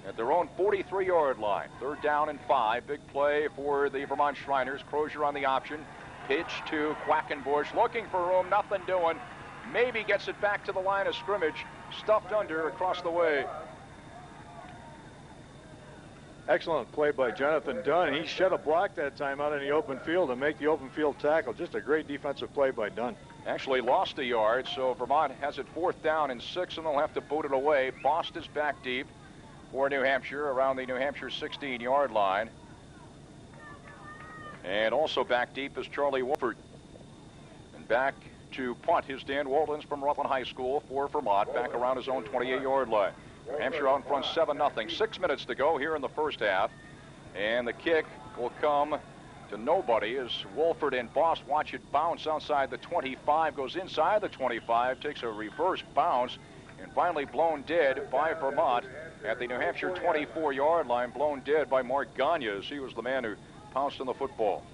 at their own 43-yard line. 3rd down and 5. Big play for the Vermont Shriners. Crozier on the option. Pitch to Quackenbush. Looking for room. Nothing doing. Maybe gets it back to the line of scrimmage. Stuffed under across the way. Excellent play by Jonathan Dunn. He shed a block that time out in the open field to make the open field tackle. Just a great defensive play by Dunn. Actually lost a yard, so Vermont has it 4th down and 6, and they'll have to boot it away. Bost is back deep for New Hampshire around the New Hampshire 16-yard line. And also back deep is Charlie Wolford. And back to punt is Dan Waldens from Rutland High School for Vermont, back around his own 28-yard line. New Hampshire out in front 7-0. 6 minutes to go here in the first half. And the kick will come to nobody as Wolford and Boss watch it bounce outside the 25, goes inside the 25, takes a reverse bounce, and finally blown dead by Vermont at the New Hampshire 24-yard line, blown dead by Mark Gagne as he was the man who pounced on the football.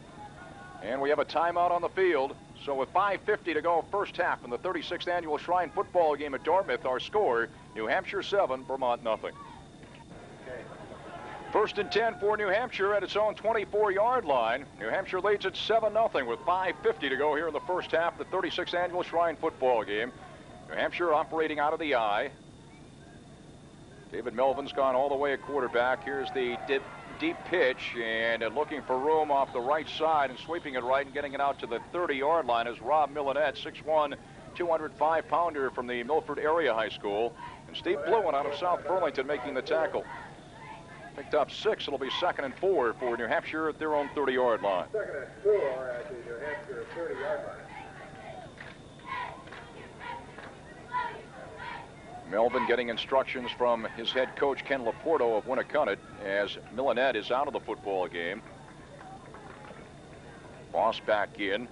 And we have a timeout on the field. So with 5:50 to go first half in the 36th annual Shrine football game at Dartmouth, our score, New Hampshire 7, Vermont nothing. First and 10 for New Hampshire at its own 24-yard line. New Hampshire leads at 7-0 with 5:50 to go here in the first half of the 36th annual Shrine football game. New Hampshire operating out of the I. David Melvin's gone all the way at quarterback. Here's the deep pitch, and looking for room off the right side and sweeping it right and getting it out to the 30-yard line is Rob Millenette, 6'1", 205-pounder from the Milford Area High School. And Steve Bluen out of South Burlington making the tackle. Picked up 6. It'll be 2nd and 4 for New Hampshire at their own 30-yard line. 2nd and 4 at the New Hampshire 30-yard line. Melvin getting instructions from his head coach, Ken Laporto of Winnacunnet, as Millenette is out of the football game. Boss back in.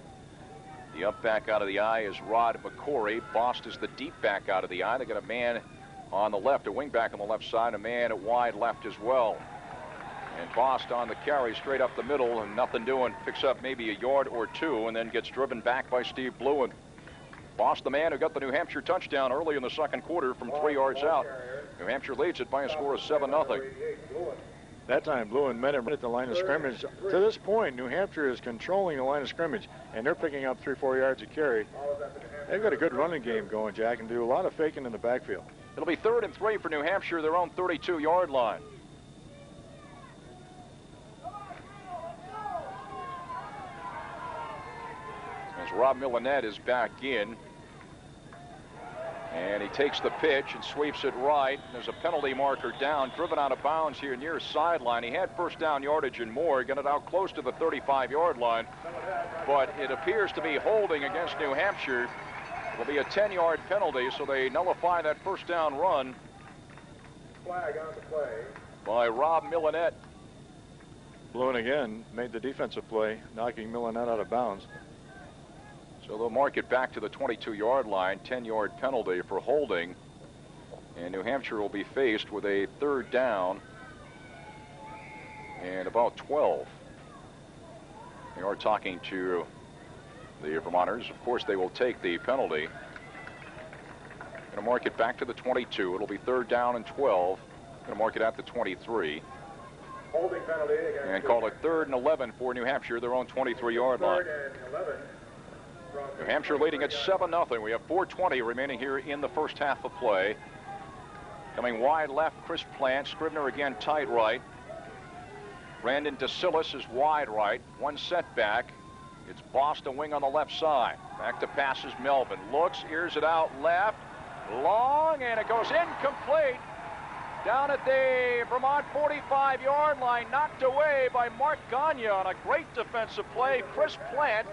The up back out of the I is Rod McCory. Boss is the deep back out of the I. They got a man on the left, a wing back on the left side, a man at wide left as well. And Boss on the carry straight up the middle and nothing doing. Picks up maybe a yard or two and then gets driven back by Steve Bluen. Boss, the man who got the New Hampshire touchdown early in the second quarter from 3 yards out. New Hampshire leads it by a score of 7-0. That time, Bluen met him at the line of scrimmage. To this point, New Hampshire is controlling the line of scrimmage, and they're picking up 3-4 yards a carry. They've got a good running game going, Jack, and do a lot of faking in the backfield. It'll be 3rd and 3 for New Hampshire, their own 32-yard line. As Rob Millenette is back in. And he takes the pitch and sweeps it right. There's a penalty marker down, driven out of bounds here near sideline. He had first down yardage and more, got it out close to the 35-yard line. But it appears to be holding against New Hampshire. It'll be a 10-yard penalty, so they nullify that first down run. Flag on the play by Rob Millenette. Bluen again made the defensive play, knocking Millenette out of bounds. So they'll mark it back to the 22-yard line, 10-yard penalty for holding. And New Hampshire will be faced with a 3rd down and about 12. They are talking to the Vermonters. Of course, they will take the penalty. Going to mark it back to the 22. It'll be 3rd down and 12. Going to mark it at the 23. Holding penalty and call it 3rd and 11 for New Hampshire, their own 23-yard line. 3rd and 11. New Hampshire leading at 7-0. We have 4:20 remaining here in the first half of play. Coming wide left, Chris Plant. Scribner again tight right. Brandon DeSillis is wide right. One setback. It's Boston wing on the left side. Back to passes Melvin. Looks, ears it out left. Long, and it goes incomplete. Down at the Vermont 45-yard line. Knocked away by Mark Gagne on a great defensive play. Chris Plant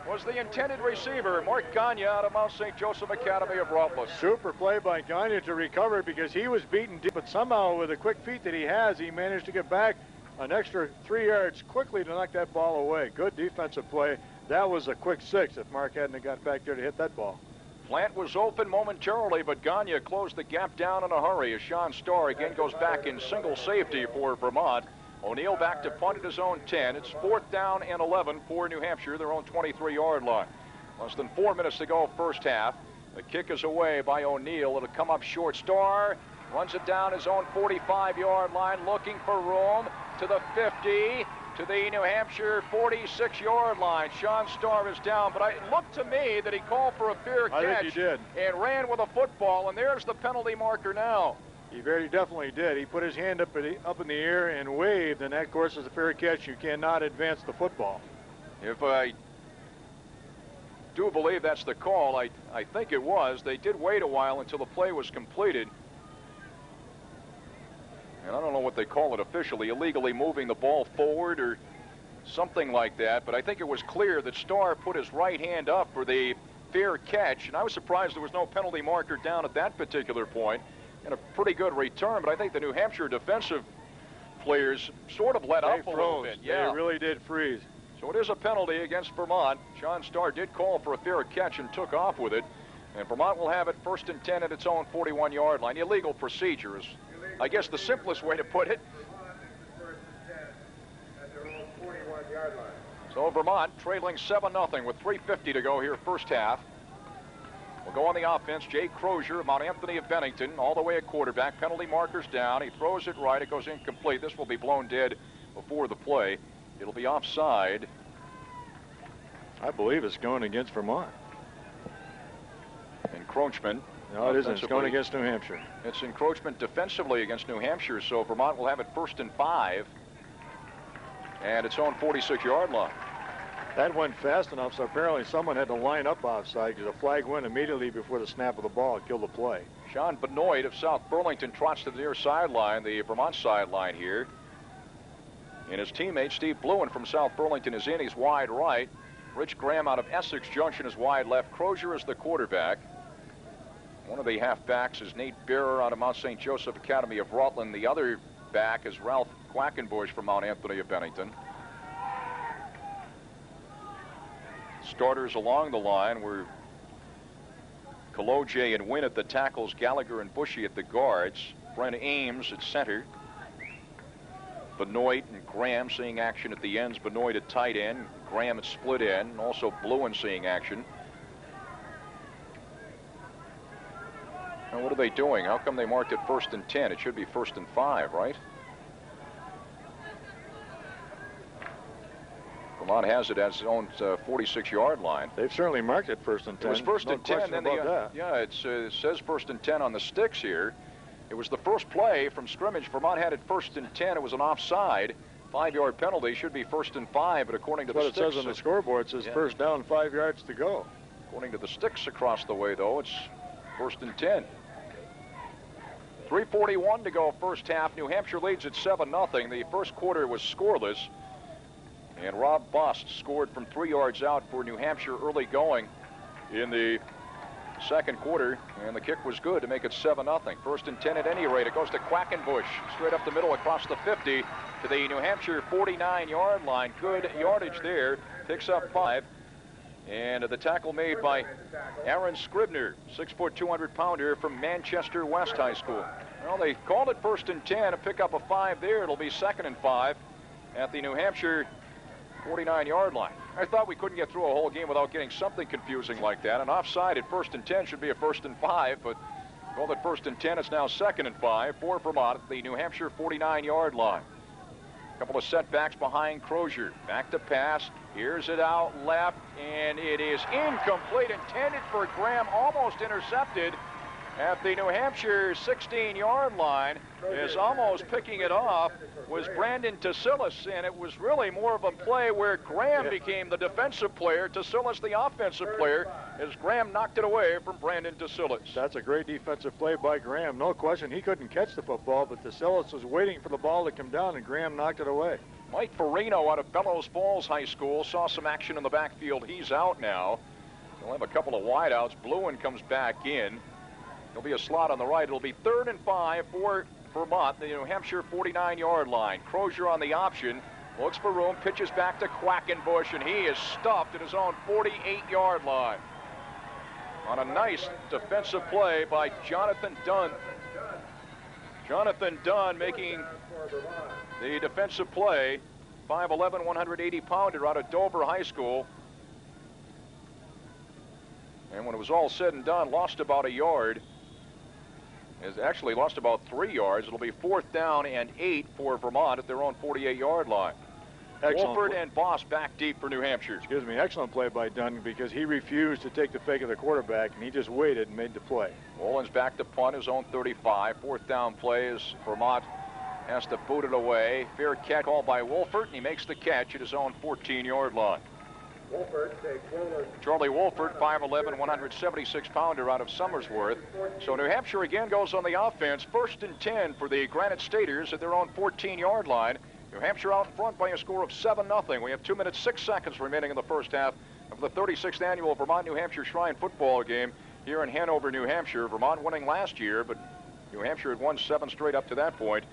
was the intended receiver. Mark Gagne out of Mount St. Joseph Academy of Routledge. Super play by Gagne to recover because he was beaten deep, but somehow with the quick feet that he has, he managed to get back an extra 3 yards quickly to knock that ball away. Good defensive play. That was a quick 6 if Mark hadn't got back there to hit that ball. Plant was open momentarily, but Gagne closed the gap down in a hurry as Sean Starr again goes back in single safety for Vermont. O'Neill back to punt at his own 10. It's 4th down and 11 for New Hampshire, their own 23-yard line. Less than 4 minutes to go first half. The kick is away by O'Neill. It'll come up short. Starr runs it down his own 45-yard line, looking for room to the 50, to the New Hampshire 46-yard line. Sean Starr is down, but it looked to me that he called for a fair catch. I think he did. And ran with a football, and there's the penalty marker now. He very definitely did. He put his hand up in the air and waved, and that, of course, is a fair catch. You cannot advance the football. If I do believe that's the call, I think it was. They did wait a while until the play was completed. And I don't know what they call it officially, illegally moving the ball forward or something like that. But I think it was clear that Starr put his right hand up for the fair catch. And I was surprised there was no penalty marker down at that particular point. And a pretty good return, but I think the New Hampshire defensive players sort of let up a little bit. Yeah, they really did freeze. So it is a penalty against Vermont. Sean Starr did call for a fair catch and took off with it. And Vermont will have it 1st and 10 at its own 41-yard line. Illegal procedures, I guess the simplest way to put it. So Vermont trailing 7-0 with 3:50 to go here first half. We'll go on the offense. Jay Crozier, Mount Anthony of Bennington, all the way at quarterback. Penalty markers down. He throws it right. It goes incomplete. This will be blown dead before the play. It'll be offside. I believe it's going against Vermont. Encroachment. No, it isn't. It's going against New Hampshire. It's encroachment defensively against New Hampshire, so Vermont will have it 1st and 5 and its own 46-yard line. That went fast enough, so apparently someone had to line up offside because the flag went immediately before the snap of the ball. It killed the play. Sean Benoit of South Burlington trots to the near sideline, the Vermont sideline here. And his teammate, Steve Bluen from South Burlington, is in. He's wide right. Rich Graham out of Essex Junction is wide left. Crozier is the quarterback. One of the halfbacks is Nate Bearer out of Mount St. Joseph Academy of Rutland. The other back is Ralph Quackenbush from Mount Anthony of Bennington. Starters along the line were Kaloje and Wynn at the tackles, Gallagher and Bushy at the guards, Brent Ames at center, Benoit and Graham seeing action at the ends, Benoit at tight end, Graham at split end, and also Bluen seeing action. Now what are they doing? How come they marked it 1st and 10? It should be 1st and 5, right? Vermont has it as its own 46-yard line. They've certainly marked it 1st and 10. It was 1st and 10. Then Yeah, it says 1st and 10 on the sticks here. It was the first play from scrimmage. Vermont had it 1st and 10. It was an offside. 5-yard penalty. Should be 1st and 5, but according to the sticks, it says on the scoreboard, it says first down, 5 yards to go. According to the sticks across the way, though, it's 1st and 10. 3:41 to go first half. New Hampshire leads at 7-0. The first quarter was scoreless. And Rob Bust scored from 3 yards out for New Hampshire early going in the second quarter. And the kick was good to make it 7-0. 1st and 10 at any rate. It goes to Quackenbush straight up the middle across the 50 to the New Hampshire 49-yard line. Good yardage there. Picks up 5. And the tackle made by Aaron Scribner, 6-foot, 200-pounder from Manchester West High School. Well, they called it 1st and 10. A pick up a 5 there. It'll be 2nd and 5 at the New Hampshire 49-yard line. I thought we couldn't get through a whole game without getting something confusing like that. An offside at 1st and 10 should be a 1st and 5, but called it 1st and 10. It's now 2nd and 5 for Vermont at the New Hampshire 49-yard line. A couple of setbacks behind Crozier. Back to pass. Here's it out left, and it is incomplete. Intended for Graham, almost intercepted at the New Hampshire 16-yard line. Is almost picking it off was Brandon Tasilis, and it was really more of a play where Graham became the defensive player, Tasilis the offensive player, as Graham knocked it away from Brandon Tasilis. That's a great defensive play by Graham. No question, he couldn't catch the football, but Tasilis was waiting for the ball to come down, and Graham knocked it away. Mike Farino out of Bellows Falls High School saw some action in the backfield. He's out now. They'll have a couple of wideouts. Bluen comes back in. There'll be a slot on the right. It'll be 3rd and 5 for Vermont, the New Hampshire 49-yard line. Crozier on the option, looks for room, pitches back to Quackenbush, and he is stuffed at his own 48-yard line. On a nice defensive play by Jonathan Dunn. Jonathan Dunn making the defensive play, 5'11", 180-pounder out of Dover High School. And when it was all said and done, lost about a yard. Has actually lost about 3 yards. It'll be 4th down and 8 for Vermont at their own 48-yard line. Wolford and Boss back deep for New Hampshire. Excuse me, excellent play by Dunn because he refused to take the fake of the quarterback, and he just waited and made the play. Wolins back to punt, his own 35. 4th down play as Vermont has to boot it away. Fair catch called by Wolford, and he makes the catch at his own 14-yard line. Charlie Wolford, 5'11", 176-pounder out of Somersworth. So New Hampshire again goes on the offense. 1st and 10 for the Granite Staters at their own 14-yard line. New Hampshire out front by a score of 7-0. We have 2 minutes, 6 seconds remaining in the first half of the 36th annual Vermont-New Hampshire Shrine football game here in Hanover, New Hampshire. Vermont winning last year, but New Hampshire had won 7 straight up to that point.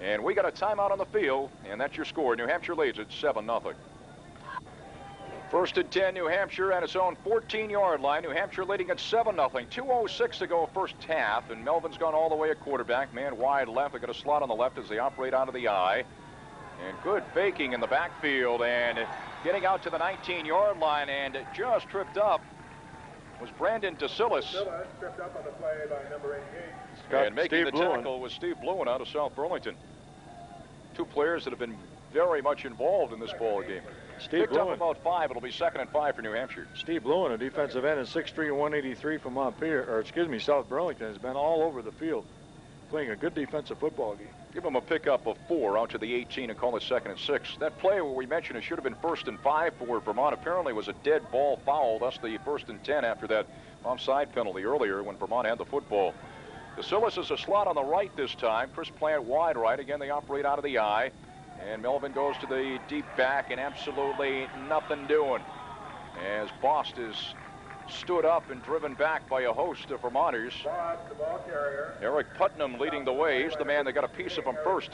And we got a timeout on the field, and that's your score. New Hampshire leads at 7-0. First and 10, New Hampshire at its own 14-yard line. New Hampshire leading at 7-0. 2:06 to go first half, and Melvin's gone all the way at quarterback. Man wide left. They got a slot on the left as they operate out of the eye. And good faking in the backfield and getting out to the 19-yard line and just tripped up was Brandon DeSillis. Silla tripped up on the play by number 88. And making the tackle was Steve Bluen out of South Burlington. Two players that have been very much involved in this ball game. Steve Picked up Bluen. about 5. It'll be 2nd and 5 for New Hampshire. Steve Bluen, a defensive end, at 6'3", 183 from South Burlington, has been all over the field, playing a good defensive football game. Give him a pickup of 4 out to the 18 and call it 2nd and 6. That play where we mentioned it should have been 1st and 5 for Vermont apparently was a dead ball foul, thus the 1st and 10 after that offside penalty earlier when Vermont had the football. DeSillis is a slot on the right this time. Chris Plant wide right. Again, they operate out of the eye. And Melvin goes to the deep back and absolutely nothing doing as Bost is stood up and driven back by a host of Vermonters. Bost, the ball carrier. Eric Putnam leading the way. He's the man that got a piece of him first.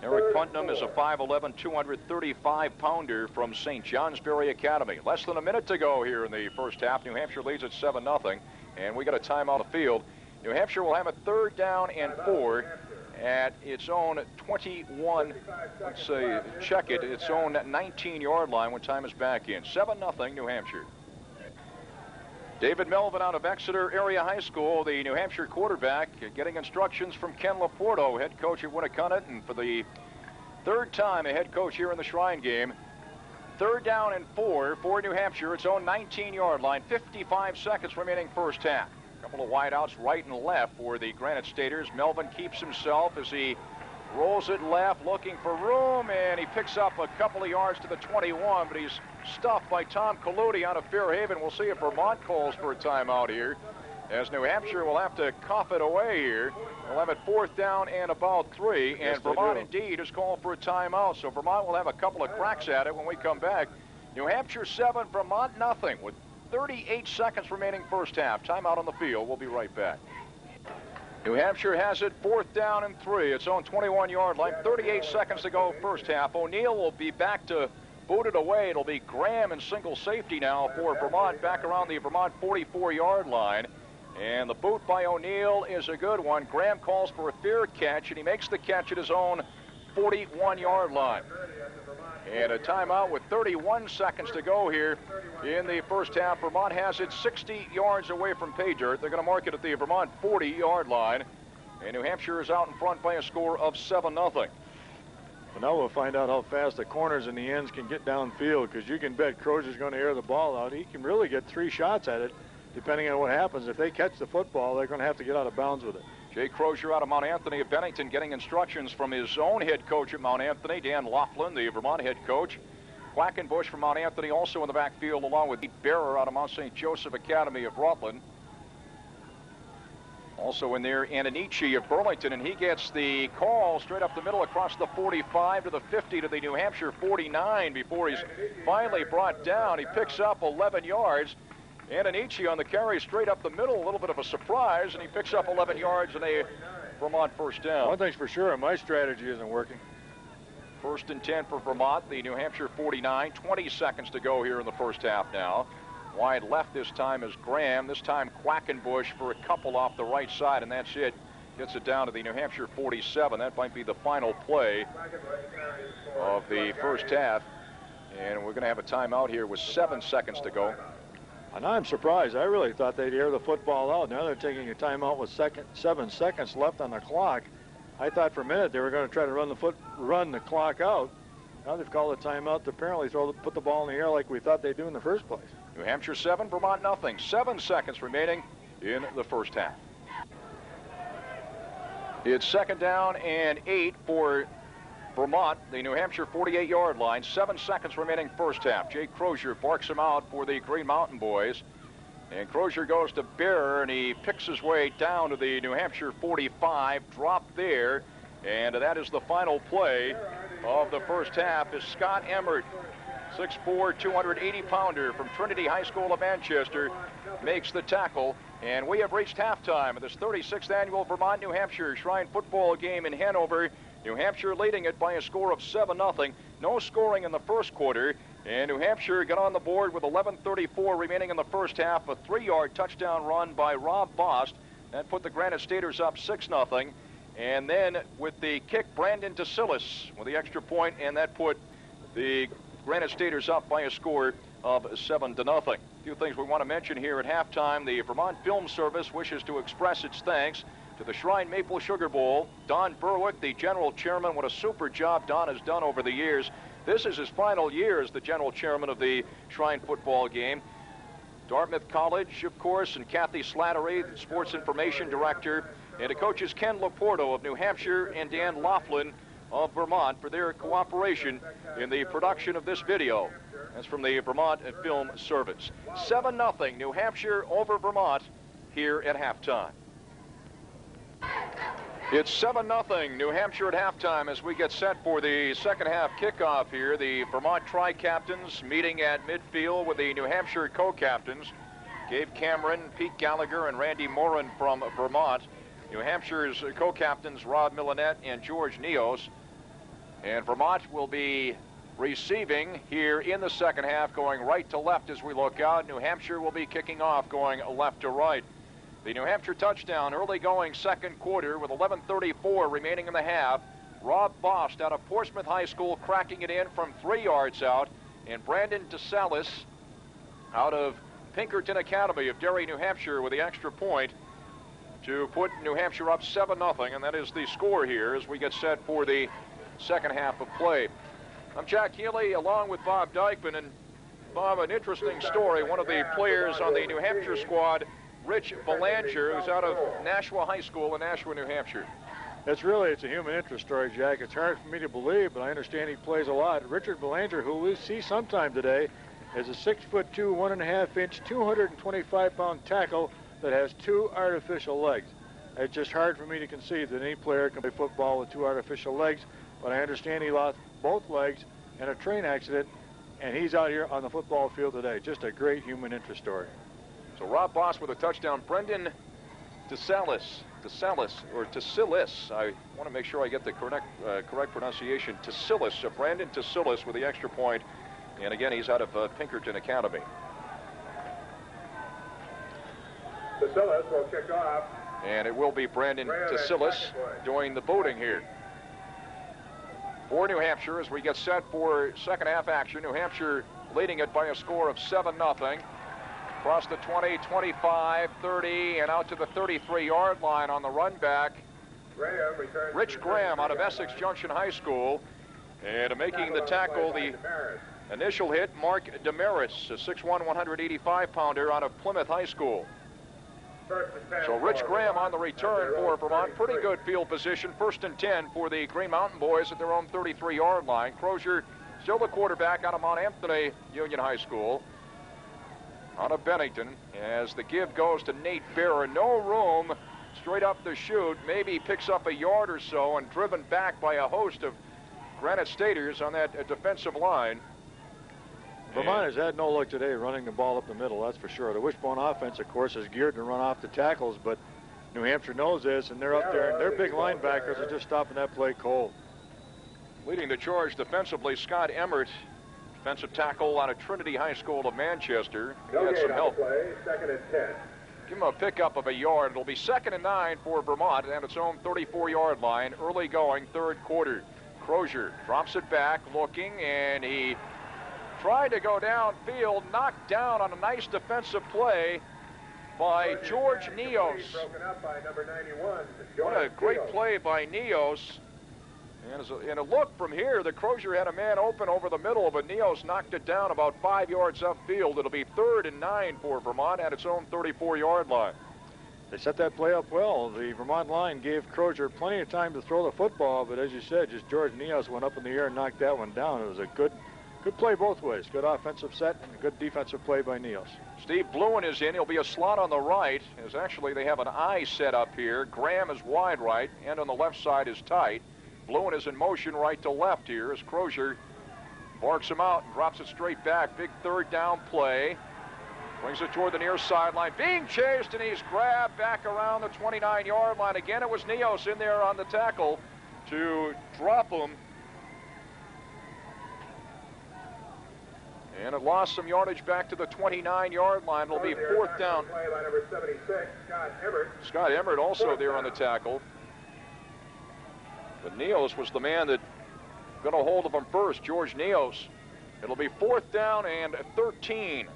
Eric Putnam is a 5'11", 235-pounder from St. Johnsbury Academy. Less than a minute to go here in the first half. New Hampshire leads at 7-0, and we got a timeout on the field. New Hampshire will have a 3rd down and 4 at its own 21, let's say, check it, its own 19-yard line when time is back in. 7-0 New Hampshire. David Melvin out of Exeter Area High School, the New Hampshire quarterback, getting instructions from Ken Laporto, head coach at Winnacunnet, and for the 3rd time a head coach here in the Shrine game. 3rd down and 4 for New Hampshire, its own 19-yard line, 55 seconds remaining first half. Couple of wideouts right and left for the Granite Staters. Melvin keeps himself as he rolls it left, looking for room, and he picks up a couple of yards to the 21, but he's stuffed by Tom Colludi out of Fairhaven. We'll see if Vermont calls for a timeout here, as New Hampshire will have to cough it away here. We'll have it 4th down and about 3, and Yes, Vermont indeed has called for a timeout, so Vermont will have a couple of cracks at it when we come back. New Hampshire 7, Vermont nothing, with 38 seconds remaining first half. Timeout on the field. We'll be right back. New Hampshire has it 4th down and 3. Its own 21-yard line. 38 seconds to go first half. O'Neill will be back to boot it away. It'll be Graham in single safety now for Vermont back around the Vermont 44-yard line. And the boot by O'Neill is a good one. Graham calls for a fair catch, and he makes the catch at his own 41-yard line. And a timeout with 31 seconds to go here in the first half. Vermont has it 60 yards away from pay dirt. They're going to mark it at the Vermont 40-yard line. And New Hampshire is out in front by a score of 7-0. Well, now we'll find out how fast the corners and the ends can get downfield, because you can bet Crozier's going to air the ball out. He can really get 3 shots at it, depending on what happens. If they catch the football, they're going to have to get out of bounds with it. Jay Crozier out of Mount Anthony of Bennington getting instructions from his own head coach at Mount Anthony, Dan Laughlin, the Vermont head coach. Quackenbush from Mount Anthony also in the backfield, along with Pete Bearer out of Mount St. Joseph Academy of Rutland. Also in there, Ananici of Burlington, and he gets the call straight up the middle across the 45 to the 50 to the New Hampshire 49 before he's finally brought down. He picks up 11 yards. Ananici on the carry straight up the middle, a little bit of a surprise, and he picks up 11 yards and a Vermont first down. One thing's for sure, my strategy isn't working. 1st and 10 for Vermont, the New Hampshire 49. 20 seconds to go here in the first half now. Wide left this time is Graham. This time Quackenbush for a couple off the right side, and that's it. Gets it down to the New Hampshire 47. That might be the final play of the first half. And we're going to have a timeout here with 7 seconds to go. And I'm surprised. I really thought they'd air the football out. Now they're taking a timeout with 7 seconds left on the clock. I thought for a minute they were going to try to run the clock out. Now they've called a timeout to apparently put the ball in the air like we thought they'd do in the first place. New Hampshire 7, Vermont nothing. 7 seconds remaining in the first half. It's 2nd down and 8 for Vermont, the New Hampshire 48-yard line. 7 seconds remaining first half. Jake Crozier barks him out for the Green Mountain Boys. And Crozier goes to Bearer, and he picks his way down to the New Hampshire 45, dropped there. And that is the final play of the first half as Scott Emmert, 6'4", 280-pounder from Trinity High School of Manchester, makes the tackle. And we have reached halftime of this 36th annual Vermont-New Hampshire Shrine football game in Hanover. New Hampshire leading it by a score of 7-0. No scoring in the first quarter. And New Hampshire got on the board with 11:34 remaining in the first half. A 3-yard touchdown run by Rob Bost. That put the Granite Staters up 6-0. And then with the kick, Brandon DeSillis with the extra point, and that put the Granite Staters up by a score of 7-0. A few things we want to mention here at halftime. The Vermont Film Service wishes to express its thanks to the Shrine Maple Sugar Bowl. Don Berwick, the general chairman, what a super job Don has done over the years. This is his final year as the general chairman of the Shrine football game. Dartmouth College, of course, and Kathy Slattery, the sports information director, and the coaches Ken Laporto of New Hampshire and Dan Laughlin of Vermont for their cooperation in the production of this video. That's from the Vermont Film Service. 7-0 New Hampshire over Vermont here at halftime. It's 7-0 New Hampshire at halftime as we get set for the second half kickoff here. The Vermont Tri-Captains meeting at midfield with the New Hampshire co-captains, Gabe Cameron, Pete Gallagher, and Randy Morin from Vermont. New Hampshire's co-captains, Rob Millinette and George Neos. And Vermont will be receiving here in the second half, going right to left as we look out. New Hampshire will be kicking off, going left to right. The New Hampshire touchdown early going second quarter with 11:34 remaining in the half. Rob Bost out of Portsmouth High School cracking it in from 3 yards out. And Brandon DeSallis out of Pinkerton Academy of Derry, New Hampshire with the extra point to put New Hampshire up 7-0. And that is the score here as we get set for the second half of play. I'm Jack Healy along with Bob Dykeman. And Bob, an interesting story. One of the players on the New Hampshire squad, Rich Belanger, who's out of Nashua High School in Nashua, New Hampshire. It's a human interest story, Jack. It's hard for me to believe, but I understand he plays a lot. Richard Belanger, who we'll see sometime today, is a 6'2", 1.5-inch, 225-pound tackle that has 2 artificial legs. It's just hard for me to conceive that any player can play football with 2 artificial legs, but I understand he lost both legs in a train accident, and he's out here on the football field today. Just a great human interest story. So Rob Bost with a touchdown. Brendan DeSallis, I want to make sure I get the correct pronunciation. DeSillis, Brandon DeSillis with the extra point. And again, he's out of Pinkerton Academy. DeSillis will kick off. And it will be Brandon DeSillis doing the booting here for New Hampshire as we get set for second half action. New Hampshire leading it by a score of 7-0. Across the 20, 25, 30, and out to the 33-yard line on the run back. Rich Graham out of Essex Junction High School. And making the tackle, the initial hit, Mark Damaris, a 6'1", 185-pounder out of Plymouth High School. So Rich Graham on the return for Vermont. Pretty good field position. 1st and 10 for the Green Mountain Boys at their own 33-yard line. Crozier still the quarterback out of Mount Anthony Union High School. Out of Bennington as the give goes to Nate Bearer. No room straight up the chute. Maybe picks up a yard or so and driven back by a host of Granite Staters on that defensive line. Vermont has had no luck today running the ball up the middle, that's for sure. The wishbone offense, of course, is geared to run off the tackles, but New Hampshire knows this, and they're up there, and their big linebackers are just stopping that play cold. Leading the charge defensively, Scott Emmert, defensive tackle out of Trinity High School of Manchester. He had some help. Play, 2nd and 10. Give him a pickup of a yard. It'll be 2nd and 9 for Vermont at its own 34-yard line. Early going, third quarter. Crozier drops it back, looking, and he tried to go downfield, knocked down on a nice defensive play by George Neos. Broken up by number 91. What a great play by Neos. And a look from here, the Crozier had a man open over the middle, but Neos knocked it down about 5 yards upfield. It'll be 3rd and 9 for Vermont at its own 34-yard line. They set that play up well. The Vermont line gave Crozier plenty of time to throw the football, but as you said, just George Neos went up in the air and knocked that one down. It was a good play both ways. Good offensive set and a good defensive play by Neos. Steve Bluen is in. He'll be a slot on the right, as actually they have an I set up here. Graham is wide right, and on the left side is tight. Bluen is in motion right to left here as Crozier barks him out and drops it straight back. Big 3rd down play. Brings it toward the near sideline. Being chased, and he's grabbed back around the 29-yard line. Again, it was Neos in there on the tackle. to drop him. And it lost some yardage back to the 29-yard line. It'll be fourth down. Play by number 76, Scott Emmert. Scott Emmert also there on the tackle. But Neos was the man that got a hold of him first, George Neos. It'll be fourth down and 13.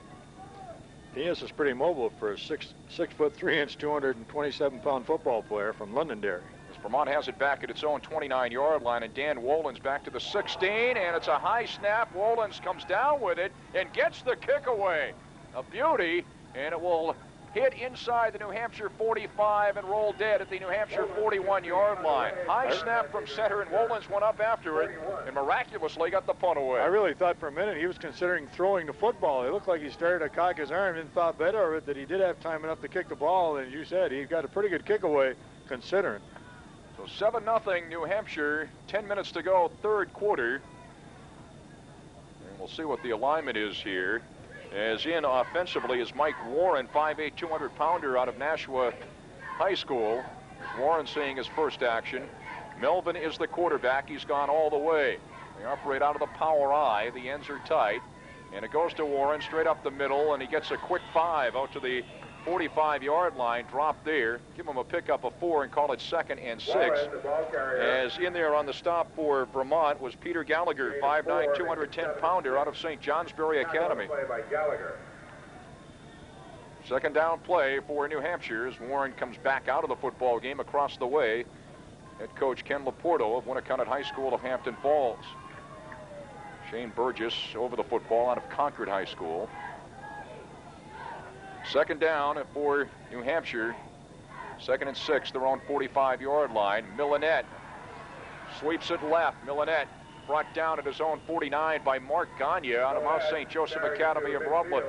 Neos is pretty mobile for a 6'3", 227-pound football player from Londonderry. As Vermont has it back at its own 29-yard line, and Dan Wolins back to the 16, and it's a high snap. Wolins comes down with it and gets the kick away. A beauty, and it will hit inside the New Hampshire 45 and roll dead at the New Hampshire 41-yard line. High snap from center, and Wolins went up after it and miraculously got the punt away. I really thought for a minute he was considering throwing the football. It looked like he started to cock his arm and thought better of it that he did have time enough to kick the ball, and you said he got a pretty good kick away considering. So 7-0 New Hampshire, 10 minutes to go, third quarter. And we'll see what the alignment is here. As in offensively is Mike Warren, 5'8", 200-pounder out of Nashua High School. Warren seeing his first action. Melvin is the quarterback. He's gone all the way. They operate out of the power I. The ends are tight. And it goes to Warren straight up the middle, and he gets a quick 5 out to the 45-yard line, drop there, give him a pickup of 4 and call it 2nd and 6. As in there on the stop for Vermont was Peter Gallagher, 5'9", 210-pounder out of St. Johnsbury Academy. Second down play for New Hampshire as Warren comes back out of the football game across the way. Head coach Ken Laporto of Winnacunnet High School of Hampton Falls. Shane Burgess over the football out of Concord High School. Second down for New Hampshire. 2nd and 6, their own 45-yard line. Millenette sweeps it left. Millenette brought down at his own 49 by Mark Gagne out of Mount St. Joseph Academy of Rutland.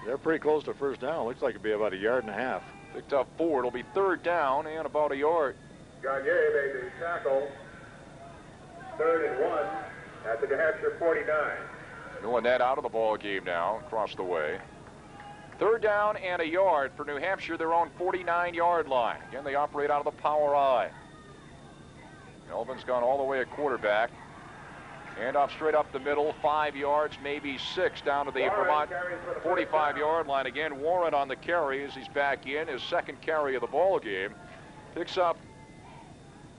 They're pretty close to first down. Looks like it'd be about a yard and a half. Picked up 4. It'll be third down and about a yard. Gagne made the tackle. 3rd and 1 at the New Hampshire 49. Millenette out of the ball game now, across the way. Third down and a yard for New Hampshire, their own 49-yard line. Again, they operate out of the power I. Melvin's gone all the way at quarterback. Hand off straight up the middle, 5 yards, maybe 6, down to the Vermont 45-yard line. Again, Warren on the carry as he's back in, his second carry of the ball game. Picks up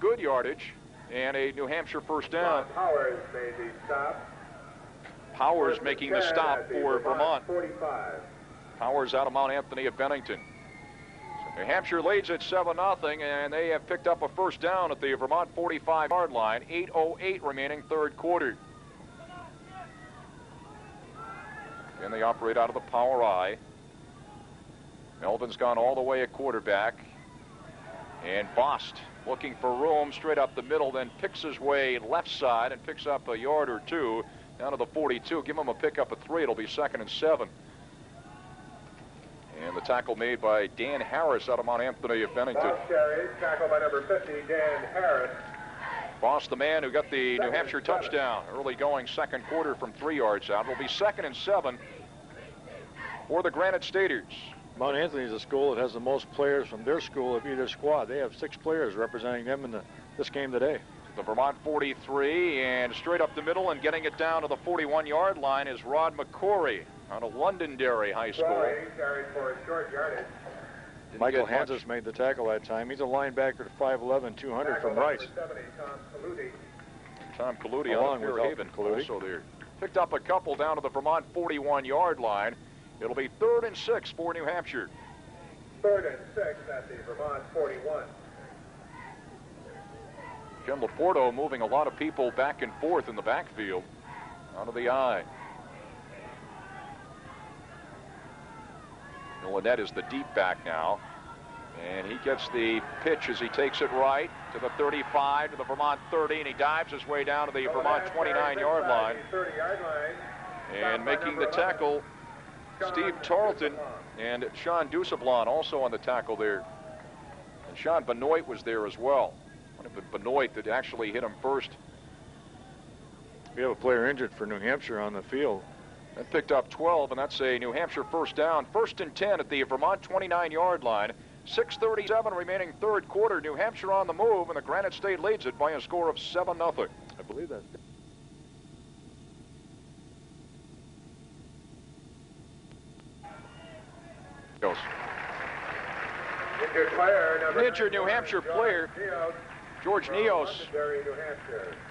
good yardage and a New Hampshire first down. Powers made the stop. Powers making the stop for Vermont. 45. Powers out of Mount Anthony of Bennington. So New Hampshire leads at 7-0, and they have picked up a first down at the Vermont 45-yard line. 8:08 remaining, third quarter. And they operate out of the power I. Melvin's gone all the way at quarterback. And Bost looking for room straight up the middle, then picks his way left side and picks up a yard or 2. Down to the 42. Give him a pickup of 3. It'll be 2nd and 7. And the tackle made by Dan Harris out of Mount Anthony of Bennington. Boss carries, tackle by number 50, Dan Harris. Boss, the man who got the New Hampshire touchdown early going second quarter from 3 yards out. It'll be 2nd and 7 for the Granite Staters. Mount Anthony is a school that has the most players from their school of either squad. They have 6 players representing them in this game today. The Vermont 43, and straight up the middle and getting it down to the 41-yard line is Rod McCory out of Londonderry High School. Carried for a short yardage. Michael Hanses made the tackle that time. He's a linebacker at 5'11", 200 from Rice. 70, Tom Kaludi Along out of with Fairhaven Kaludi. also there. Picked up a couple down to the Vermont 41-yard line. It'll be 3rd and 6 for New Hampshire. 3rd and 6 at the Vermont 41. Ken Laporto moving a lot of people back and forth in the backfield out of the I. Millenette is the deep back now. And he gets the pitch as he takes it right to the 35, to the Vermont 30, and he dives his way down to the Vermont 29-yard line. And making the tackle, Steve Tarleton and Sean Dusablon also on the tackle there. And Sean Benoit was there as well. But Benoit that actually hit him first. We have a player injured for New Hampshire on the field. That picked up 12, and that's a New Hampshire first down. 1st and 10 at the Vermont 29-yard line. 6:37 remaining third quarter. New Hampshire on the move, and the Granite State leads it by a score of 7-0. I believe that. Injured New Hampshire player, George Neos,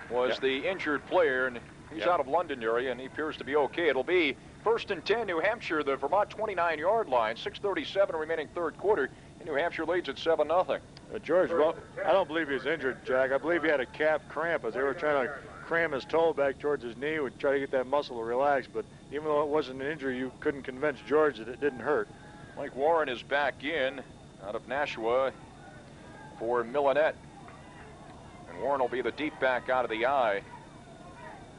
was the injured player, and he's out of Londonderry, and he appears to be okay. It'll be 1st and 10, New Hampshire, the Vermont 29-yard line. 6:37 remaining third quarter, and New Hampshire leads at 7-0. George, well, I don't believe he was injured, Jack. I believe he had a calf cramp as they were trying to cram his toe back towards his knee and try to get that muscle to relax. But even though it wasn't an injury, you couldn't convince George that it didn't hurt. Mike Warren is back in out of Nashua for Millinette. And Warren will be the deep back out of the eye.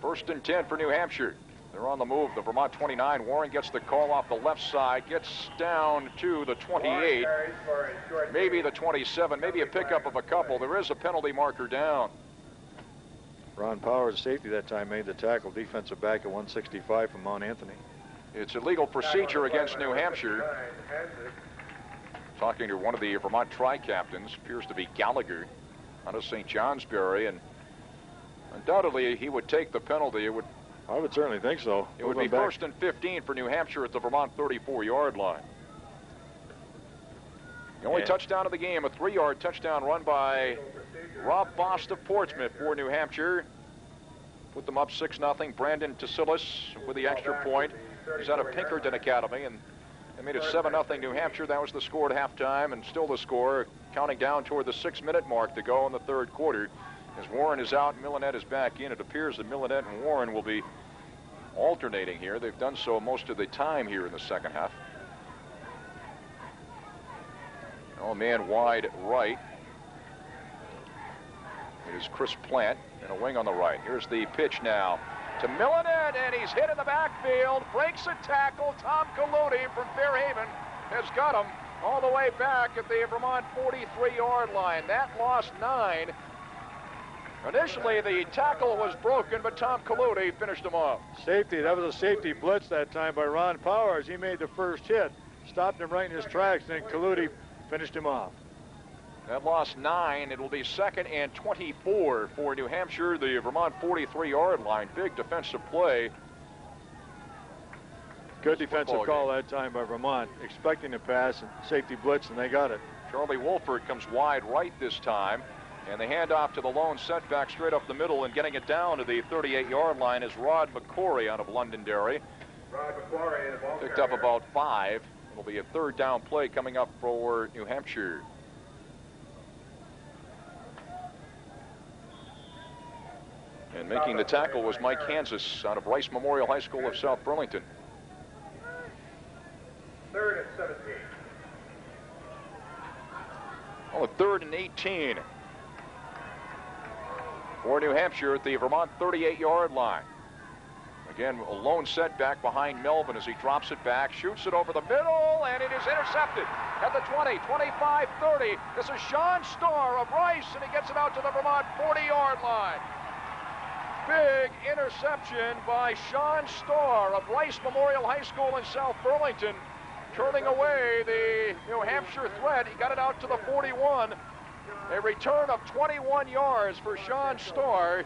1st and 10 for New Hampshire. They're on the move. The Vermont 29. Warren gets the call off the left side, gets down to the 28, maybe the 27, maybe a pickup of a couple. There is a penalty marker down. Ron Powers, safety that time, made the tackle. Defensive back at 165 from Mount Anthony. It's illegal procedure against New Hampshire. Talking to one of the Vermont Tri-Captains, appears to be Gallagher out of St. Johnsbury, and undoubtedly he would take the penalty. I would certainly think so. It would be 1st and 15 for New Hampshire at the Vermont 34-yard line. The only touchdown of the game, a 3-yard touchdown run by Rob Bost of Portsmouth for New Hampshire. Put them up 6-0. Brandon Tasilis with the extra point. He's out of Pinkerton Academy, and they made it 7-0 New Hampshire. That was the score at halftime, and still the score, counting down toward the 6-minute mark to go in the third quarter. As Warren is out, Millinette is back in. It appears that Millinette and Warren will be alternating here. They've done so most of the time here in the second half. Oh, man wide right. It is Chris Plant and a wing on the right. Here's the pitch now to Millinette, and he's hit in the backfield. Breaks a tackle. Tom Kaludi from Fairhaven has got him all the way back at the Vermont 43-yard line. That lost 9. Initially, the tackle was broken, but Tom Kaludi finished him off. Safety. That was a safety blitz that time by Ron Powers. He made the first hit, stopped him right in his tracks, and then Kaludi finished him off. That lost 9. It will be 2nd and 24 for New Hampshire, the Vermont 43-yard line. Big defensive play. Good defensive call that time by Vermont, expecting a pass and safety blitz, and they got it. Charlie Wolford comes wide right this time. And the handoff to the lone setback straight up the middle, and getting it down to the 38-yard line is Rod McCory out of Londonderry. Picked up about 5. It'll be a 3rd down play coming up for New Hampshire. And making the tackle was Mike Kansas out of Rice Memorial High School of South Burlington. 3rd and 17. Oh, 3rd and 18. For New Hampshire at the Vermont 38-yard line. Again, a lone setback behind Melvin as he drops it back, shoots it over the middle, and it is intercepted at the 20, 25, 30. This is Sean Starr of Rice, and he gets it out to the Vermont 40-yard line. Big interception by Sean Starr of Rice Memorial High School in South Burlington, turning away the New Hampshire threat. He got it out to the 41. A return of 21 yards for Sean Starr,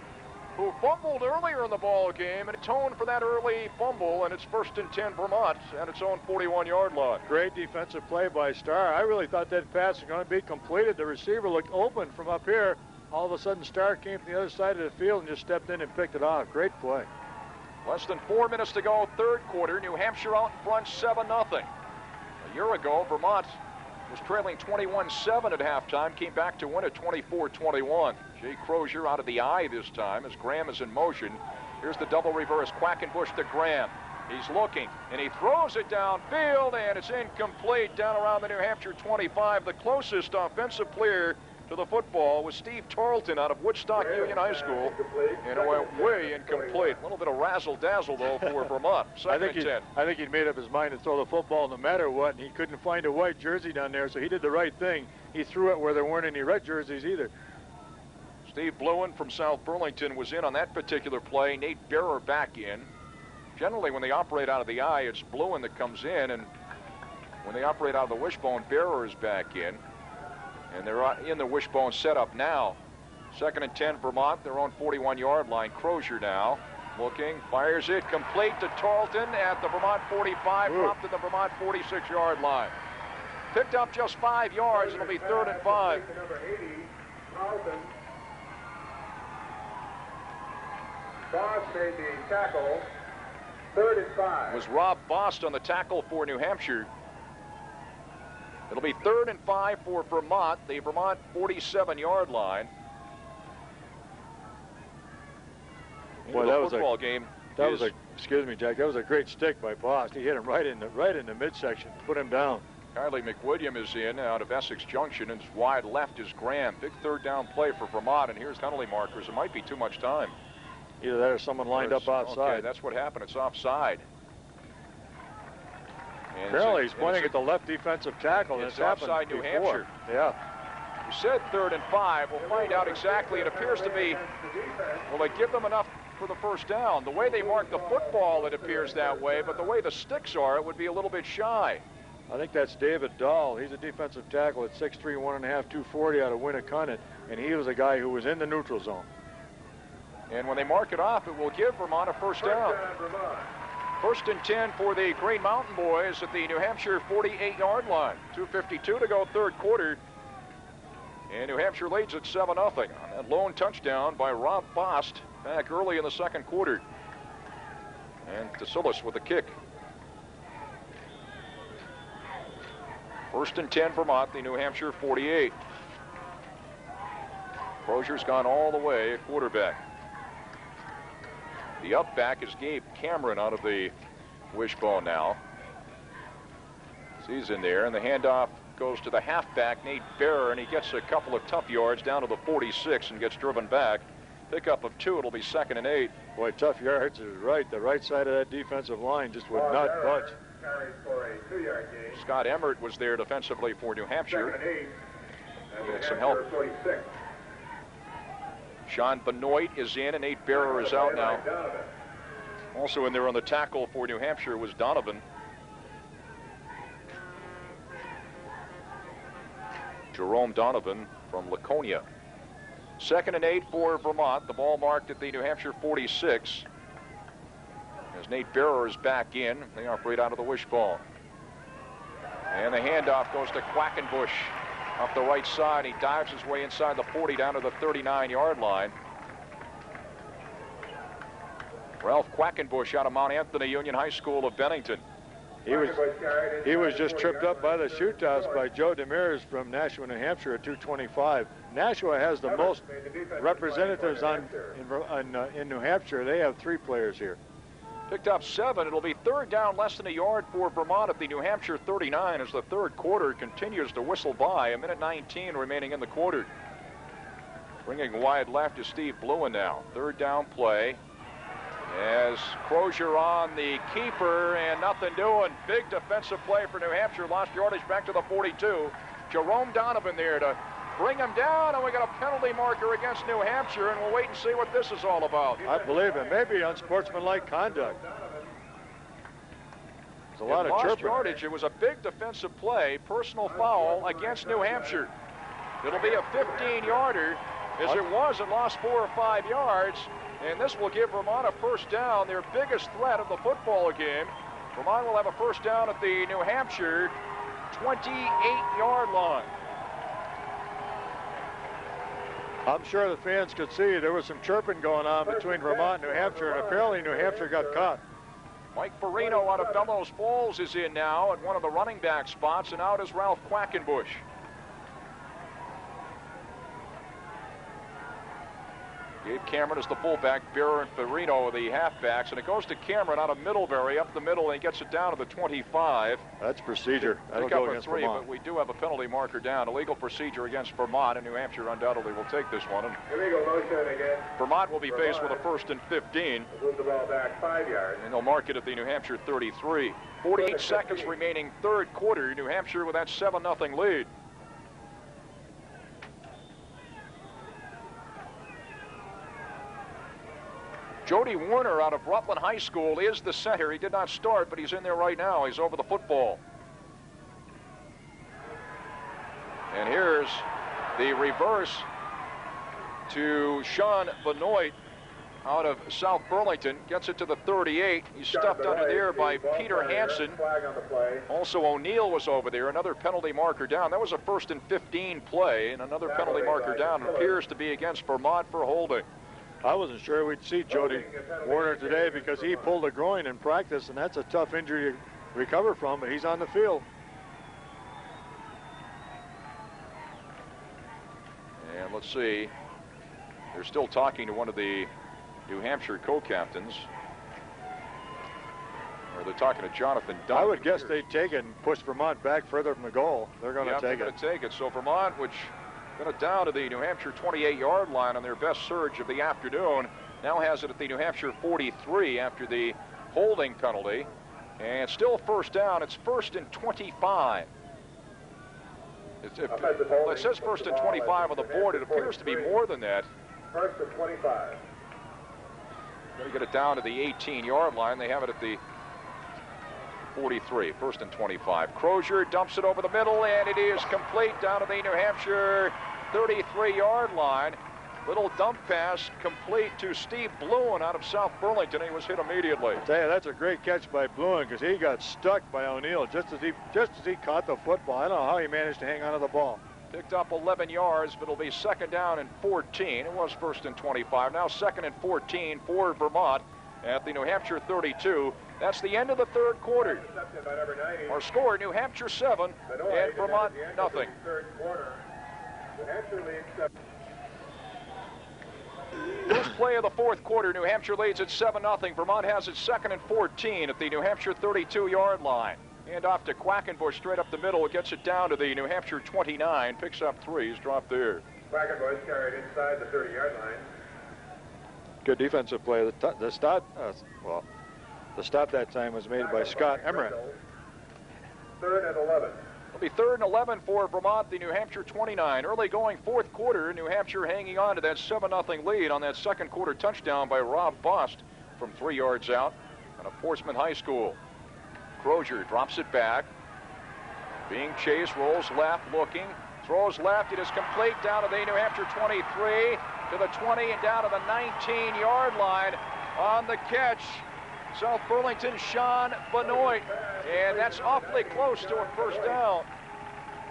who fumbled earlier in the ball game and atoned for that early fumble, and it's 1st and 10 Vermont at its own 41-yard line. Great defensive play by Starr. I really thought that pass was going to be completed. The receiver looked open from up here. All of a sudden, Starr came from the other side of the field and just stepped in and picked it off. Great play. Less than 4 minutes to go, third quarter. New Hampshire out in front, 7-0. A year ago, Vermont was trailing 21-7 at halftime, came back to win at 24-21. Jay Crozier out of the eye this time as Graham is in motion. Here's the double reverse, Quackenbush to Graham. He's looking, and he throws it downfield, and it's incomplete down around the New Hampshire 25. The closest offensive player to the football was Steve Tarleton out of Woodstock Union High School, and it went way incomplete. A little bit of razzle-dazzle, though, for Vermont. I think he'd made up his mind to throw the football no matter what, and he couldn't find a white jersey down there, so he did the right thing. He threw it where there weren't any red jerseys either. Steve Bluen from South Burlington was in on that particular play. Nate Bearer back in. Generally, when they operate out of the eye, it's Bluen that comes in, and When they operate out of the wishbone, Bearer is back in. And they're in the wishbone setup now. 2nd and 10, Vermont, their own 41-yard line. Crozier now looking, fires it complete to Tarleton at the Vermont 45, dropped to the Vermont 46-yard line. Picked up just 5 yards. It'll be 3rd and 5. Number 80, Tarleton. Boss made the tackle. 3rd and 5. Was Rob Bost on the tackle for New Hampshire. It'll be 3rd and 5 for Vermont, the Vermont 47-yard line. Boy, that was football game. That was a, excuse me, Jack. That was a great stick by Bost. He hit him right in the midsection, put him down. Kylie McWilliam is in out of Essex Junction, and wide left is Graham. Big 3rd down play for Vermont, and here's penalty markers. It might be too much time. Either that or someone lined up outside. Okay, that's what happened. It's offside. And apparently he's pointing at the left defensive tackle. It's offside New Hampshire. Yeah. You said 3rd and 5. We'll find out exactly. It appears to be, will they give them enough for the first down? The way they mark the football, it appears that way, but the way the sticks are, it would be a little bit shy. I think that's David Dahl. He's a defensive tackle at 6'3", 1.5", 240 out of Winnicott, and he was a guy who was in the neutral zone. And when they mark it off, it will give Vermont a first down. 1st and 10 for the Green Mountain Boys at the New Hampshire 48-yard line. 2:52 to go, 3rd quarter. And New Hampshire leads at 7-0 on that lone touchdown by Rob Bost back early in the 2nd quarter. And Tasilis with the kick. 1st and 10 Vermont, the New Hampshire 48. Crozier's gone all the way at quarterback. The up back is Gabe Cameron out of the wishbone now. He's in there, and the handoff goes to the halfback, Nate Bearer, and he gets a couple of tough yards down to the 46 and gets driven back. Pickup of 2, it'll be 2nd and 8. Boy, tough yards is right. The right side of that defensive line just would not budge. For a 2-yard gain. Scott Emmert was there defensively for New Hampshire. 2nd and 8. He had some help. 46. Sean Benoit is in, and Nate Bearer is out now. Also in there on the tackle for New Hampshire was Donovan. Jerome Donovan from Laconia. 2nd and 8 for Vermont. The ball marked at the New Hampshire 46. As Nate Bearer is back in, they operate out of the wishbone. And the handoff goes to Quackenbush off the right side. He dives his way inside the 40 down to the 39-yard line. Ralph Quackenbush out of Mount Anthony Union High School of Bennington. He was just tripped up by the shoot toss by Joe Demers from Nashua, New Hampshire at 225. Nashua has the most representatives in New Hampshire. They have 3 players here. Picked up 7. It'll be 3rd down, less than a yard for Vermont at the New Hampshire 39 as the 3rd quarter continues to whistle by. 1:19 remaining in the quarter. Bringing wide left is Steve Bluen now. 3rd down play. As Crozier on the keeper and nothing doing. Big defensive play for New Hampshire. Lost yardage back to the 42. Jerome Donovan there to bring him down, and we got a penalty marker against New Hampshire, and we'll wait and see what this is all about. I believe it. Maybe unsportsmanlike conduct. There's a lot of chirping. Yardage. It was a big defensive play. Personal foul against New Hampshire. It'll be a 15-yarder. As it was, it lost 4 or 5 yards. And this will give Vermont a first down, their biggest threat of the football game. Vermont will have a first down at the New Hampshire 28-yard line. I'm sure the fans could see there was some chirping going on between Vermont and New Hampshire, and apparently New Hampshire got caught. Mike Farino out of Bellows Falls is in now at one of the running back spots, and out is Ralph Quackenbush. Gabe Cameron is the fullback, Bearer and Farino are the halfbacks, and it goes to Cameron out of Middlebury up the middle, and he gets it down to the 25. That's procedure. That'll Pick go up against a 3, Vermont. but we do have a penalty marker down. Illegal procedure against Vermont, and New Hampshire undoubtedly will take this one. And Illegal motion against Vermont will be faced with a 1st and 15. Move the ball back 5 yards. And they'll mark it at the New Hampshire 33. 48 seconds remaining, 3rd quarter. New Hampshire with that 7-0 lead. Jody Warner out of Rutland High School is the center. He did not start, but he's in there right now. He's over the football. And here's the reverse to Sean Benoit out of South Burlington. Gets it to the 38. He's stuffed under there by Peter Hansen. Also, O'Neill was over there. Another penalty marker down. That was a 1st and 15 play, and another penalty marker down. It appears to be against Vermont for holding. I wasn't sure we'd see Jody Warner today because he pulled a groin in practice, and that's a tough injury to recover from, but he's on the field. And let's see. They're still talking to one of the New Hampshire co-captains. Or they're talking to Jonathan Dunn. I would guess they'd take it and push Vermont back further from the goal. They're going to take it. They're going to take it. So Vermont, which got it down to the New Hampshire 28-yard line on their best surge of the afternoon, now has it at the New Hampshire 43 after the holding penalty. And still first down. It's 1st and 25. It says 1st and 25 on the board. It appears to be more than that. 1st and 25. Going to get it down to the 18-yard line. They have it at the 43, 1st and 25. Crozier dumps it over the middle, and it is complete down to the New Hampshire 33-yard line. Little dump pass complete to Steve Bluen out of South Burlington. He was hit immediately. I tell you, that's a great catch by Bluen because he got stuck by O'Neill just as he caught the football. I don't know how he managed to hang on to the ball. Picked up 11 yards, but it'll be 2nd down and 14. It was 1st and 25. Now 2nd and 14 for Vermont at the New Hampshire 32. That's the end of the 3rd quarter. Our score, New Hampshire 7 and Vermont nothing. First play of the 4th quarter, New Hampshire leads at 7-0. Vermont has it 2nd and 14 at the New Hampshire 32-yard line. Hand off to Quackenbush straight up the middle. It gets it down to the New Hampshire 29. Picks up 3. He's dropped there. Quackenbush carried inside the 30-yard line. Good defensive play. The stop that time was made by Scott Emmerich. 3rd and 11. It'll be 3rd and 11 for Vermont, the New Hampshire 29. Early going 4th quarter, New Hampshire hanging on to that 7-0 lead on that 2nd quarter touchdown by Rob Bost from 3 yards out out of Portsmouth High School. Crozier drops it back. Being chased, rolls left, looking, throws left. It is complete down to the New Hampshire 23, to the 20, and down to the 19-yard line on the catch. South Burlington, Sean Benoit, and that's awfully close to a 1st down.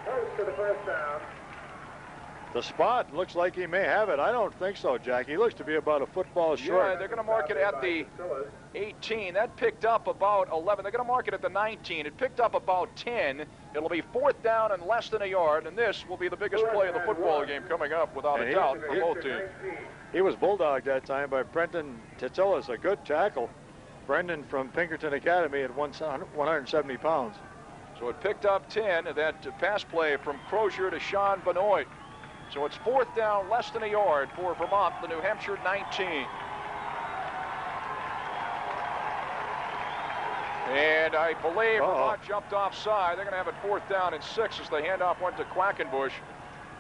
Close to the 1st down. The spot looks like he may have it. I don't think so, Jack. He looks to be about a football short. Yeah, they're going to mark it at the 18. That picked up about 11. They're going to mark it at the 19. It picked up about 10. It'll be 4th down and less than a yard, and this will be the biggest play of the football game coming up, without a doubt, for both teams. He was bulldogged that time by Brendan Titilis, a good tackle. Brendan from Pinkerton Academy at 170 pounds. So it picked up 10, that pass play from Crozier to Sean Benoit. So it's 4th down, less than a yard for Vermont, the New Hampshire 19. And I believe Vermont jumped offside. They're going to have it 4th down and 6 as the handoff went to Quackenbush.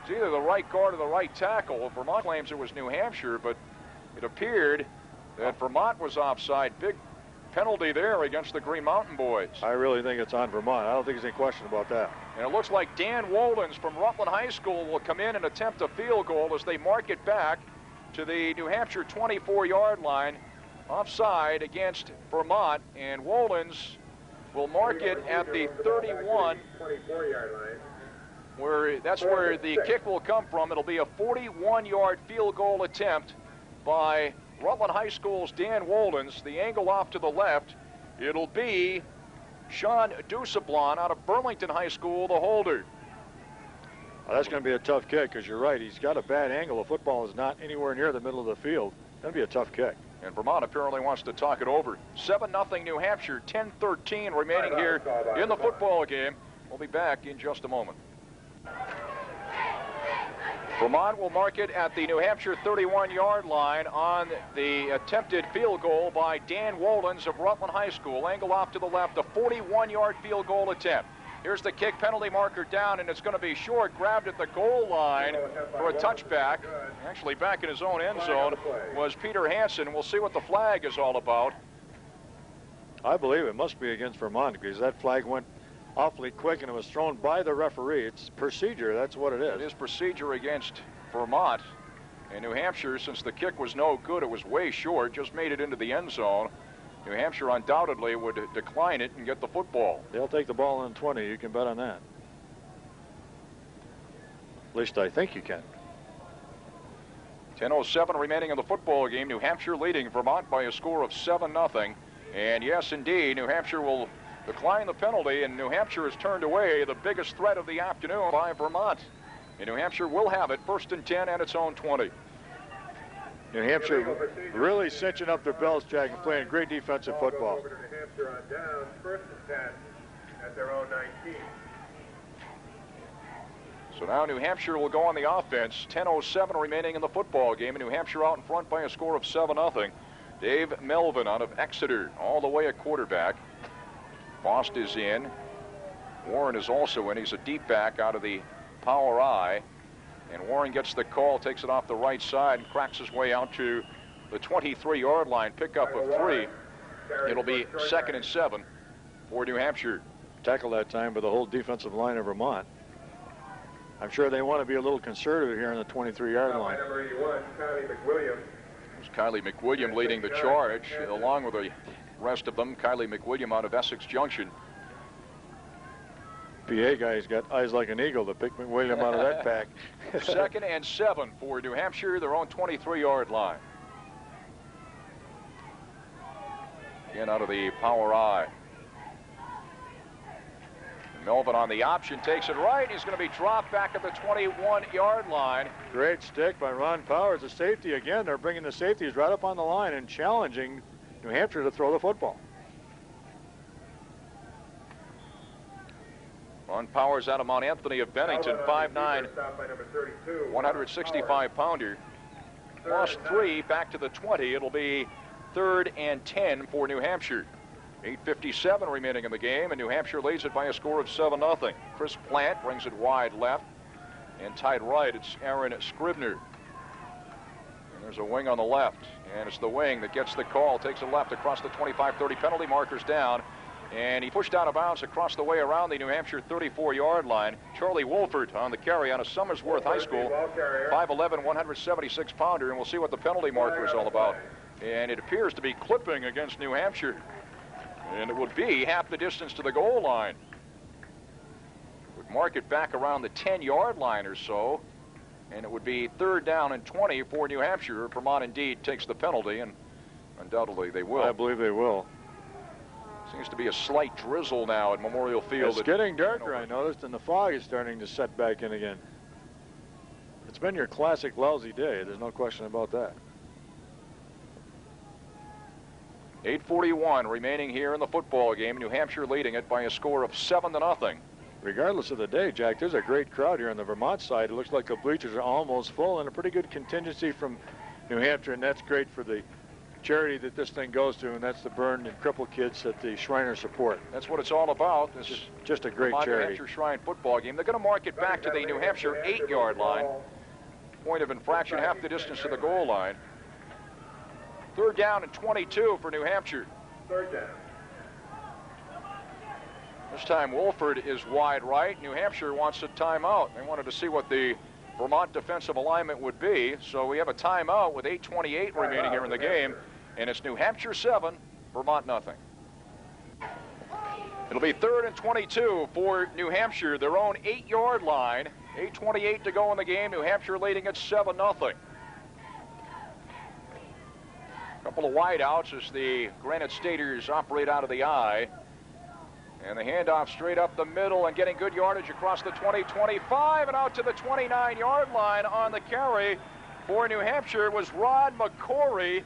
It's either the right guard or the right tackle. Vermont claims it was New Hampshire, but it appeared that Vermont was offside. Big penalty there against the Green Mountain Boys. I really think it's on Vermont. I don't think there's any question about that. And it looks like Dan Woldens from Rutland High School will come in and attempt a field goal as they mark it back to the New Hampshire 24-yard line, offside against Vermont. And Woldens will mark it at the 31, 24-yard line. That's where the kick will come from. It'll be a 41-yard field goal attempt by Rutland High School's Dan Woldens. The angle off to the left, it'll be Sean Dusablon out of Burlington High School, the holder. Well, that's going to be a tough kick because you're right. He's got a bad angle. The football is not anywhere near the middle of the field. Going to be a tough kick. And Vermont apparently wants to talk it over. 7-0 New Hampshire, 10-13 remaining here in the football game. We'll be back in just a moment. Vermont will mark it at the New Hampshire 31-yard line on the attempted field goal by Dan Woldens of Rutland High School. Angle off to the left, a 41-yard field goal attempt. Here's the kick penalty marker down, and it's going to be short. Grabbed at the goal line for a touchback. Actually, back in his own end zone was Peter Hansen. We'll see what the flag is all about. I believe it must be against Vermont because that flag went awfully quick, and it was thrown by the referee. It's procedure. That's what it is. It is procedure against Vermont. And New Hampshire, since the kick was no good, it was way short, just made it into the end zone. New Hampshire undoubtedly would decline it and get the football. They'll take the ball in 20. You can bet on that. At least I think you can. 10:07 remaining in the football game. New Hampshire leading Vermont by a score of 7-0. And yes, indeed, New Hampshire will decline the penalty, and New Hampshire has turned away the biggest threat of the afternoon by Vermont. And New Hampshire will have it 1st and 10 at its own 20. New Hampshire really cinching up their belts, Jack, and playing great defensive football. Over to New Hampshire on down, 1st and 10 at their own 19. So now New Hampshire will go on the offense. 10:07 remaining in the football game, and New Hampshire out in front by a score of 7-0. Dave Melvin out of Exeter, all the way at quarterback. Faust is in. Warren is also in. He's a deep back out of the Power I. And Warren gets the call, takes it off the right side, and cracks his way out to the 23-yard line. Pickup of 3. It'll be 2nd and 7 for New Hampshire. Tackle that time by the whole defensive line of Vermont. I'm sure they want to be a little conservative here on the 23-yard line. Number 81, Kylie McWilliams. There's Kylie McWilliam leading the charge, along with the rest of them. Kylie McWilliam out of Essex Junction. PA guy's got eyes like an eagle to pick McWilliam out of that pack. 2nd and 7 for New Hampshire, their own 23-yard line. Again out of the Power I. Melvin on the option, takes it right. He's going to be dropped back at the 21-yard line. Great stick by Ron Powers, the safety again. They're bringing the safeties right up on the line and challenging New Hampshire to throw the football. Ron Powers out of Mount Anthony of Bennington, 5'9", 165-pounder. Lost 3 back to the 20. It'll be 3rd and 10 for New Hampshire. 8:57 remaining in the game, and New Hampshire leads it by a score of 7-0. Chris Plant brings it wide left, and tight right, it's Aaron Scribner. And there's a wing on the left, and it's the wing that gets the call, takes it left across the 25-30 penalty markers down, and he pushed out of bounds across the way around the New Hampshire 34-yard line. Charlie Wolford on the carry out of Somersworth High School, 5'11", 176-pounder, and we'll see what the penalty marker is all about. And it appears to be clipping against New Hampshire. And it would be half the distance to the goal line. Would mark it back around the 10-yard line or so. And it would be 3rd down and 20 for New Hampshire. Vermont indeed takes the penalty, and undoubtedly they will. I believe they will. Seems to be a slight drizzle now at Memorial Field. It's getting darker, I noticed, and the fog is starting to set back in again. It's been your classic lousy day. There's no question about that. 8:41 remaining here in the football game. New Hampshire leading it by a score of 7-0. Regardless of the day, Jack, there's a great crowd here on the Vermont side. It looks like the bleachers are almost full, and a pretty good contingency from New Hampshire, and that's great for the charity that this thing goes to, and that's the burned and crippled kids that the Shriners support. That's what it's all about. This is just a great Vermont charity. New Hampshire Shrine football game. They're going to mark it back to the New Hampshire 8-yard line. Point of infraction, half the distance to the goal line. 3rd down and 22 for New Hampshire. 3rd down. This time Wolford is wide right. New Hampshire wants a timeout. They wanted to see what the Vermont defensive alignment would be. So we have a timeout with 8:28 remaining here in the game. And it's New Hampshire 7, Vermont nothing. It'll be 3rd and 22 for New Hampshire, their own 8-yard line. 8:28 to go in the game. New Hampshire leading at 7-0. Couple of wideouts as the Granite Staters operate out of the eye. And the handoff straight up the middle and getting good yardage across the 20, 25, and out to the 29-yard line on the carry for New Hampshire was Rod McCory.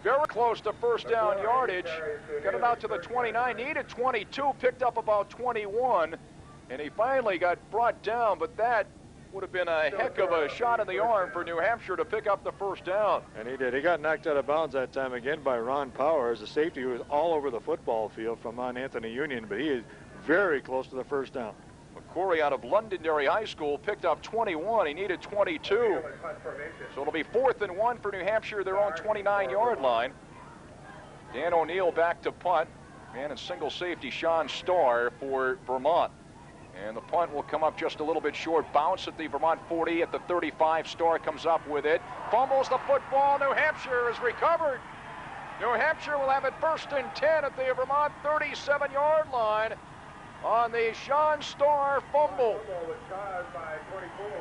Very close to 1st down yardage. Got it out to the 29, needed 22, picked up about 21. And he finally got brought down, but that would have been a heck of a shot in the arm for New Hampshire to pick up the 1st down. And he did. He got knocked out of bounds that time again by Ron Powers, the safety who was all over the football field from Mount Anthony Union, but he is very close to the 1st down. McCory out of Londonderry High School picked up 21. He needed 22. So it'll be 4th and 1 for New Hampshire, their own 29-yard line. Dan O'Neill back to punt. Man in single safety, Sean Starr for Vermont. And the punt will come up just a little bit short. Bounce at the Vermont 40, at the 35. Starr comes up with it. Fumbles the football. New Hampshire is recovered. New Hampshire will have it 1st and 10 at the Vermont 37-yard line on the Sean Starr fumble. Was caused by 24,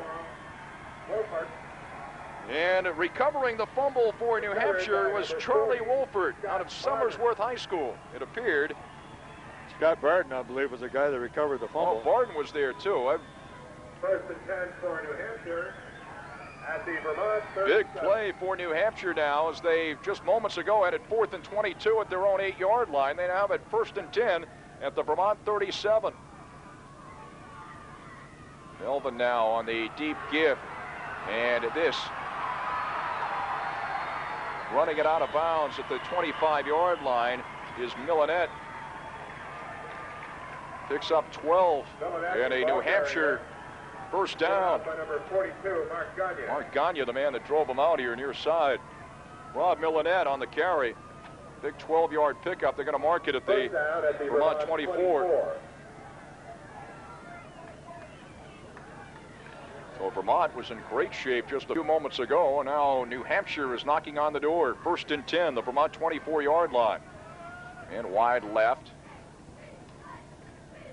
Wolford. And recovering the fumble for New Hampshire was Charlie Wolford out of Somersworth High School, it appeared. Scott Barton, I believe, was the guy that recovered the fumble. Oh, Barton was there, too. 1st and 10 for New Hampshire at the Vermont 37. Big play for New Hampshire now, as they just moments ago had it 4th and 22 at their own 8-yard line. They now have it 1st and 10 at the Vermont 37. Melvin now on the deep give. And this, running it out of bounds at the 25-yard line, is Millenette. Picks up 12 and a New Hampshire first down. By number 42, Mark Gagne. Mark Gagne, the man that drove him out here near side. Rob Millenette on the carry. Big 12-yard pickup. They're going to mark it at the Vermont 24. So Vermont was in great shape just a few moments ago, and now New Hampshire is knocking on the door. 1st and 10, the Vermont 24-yard line. And wide left.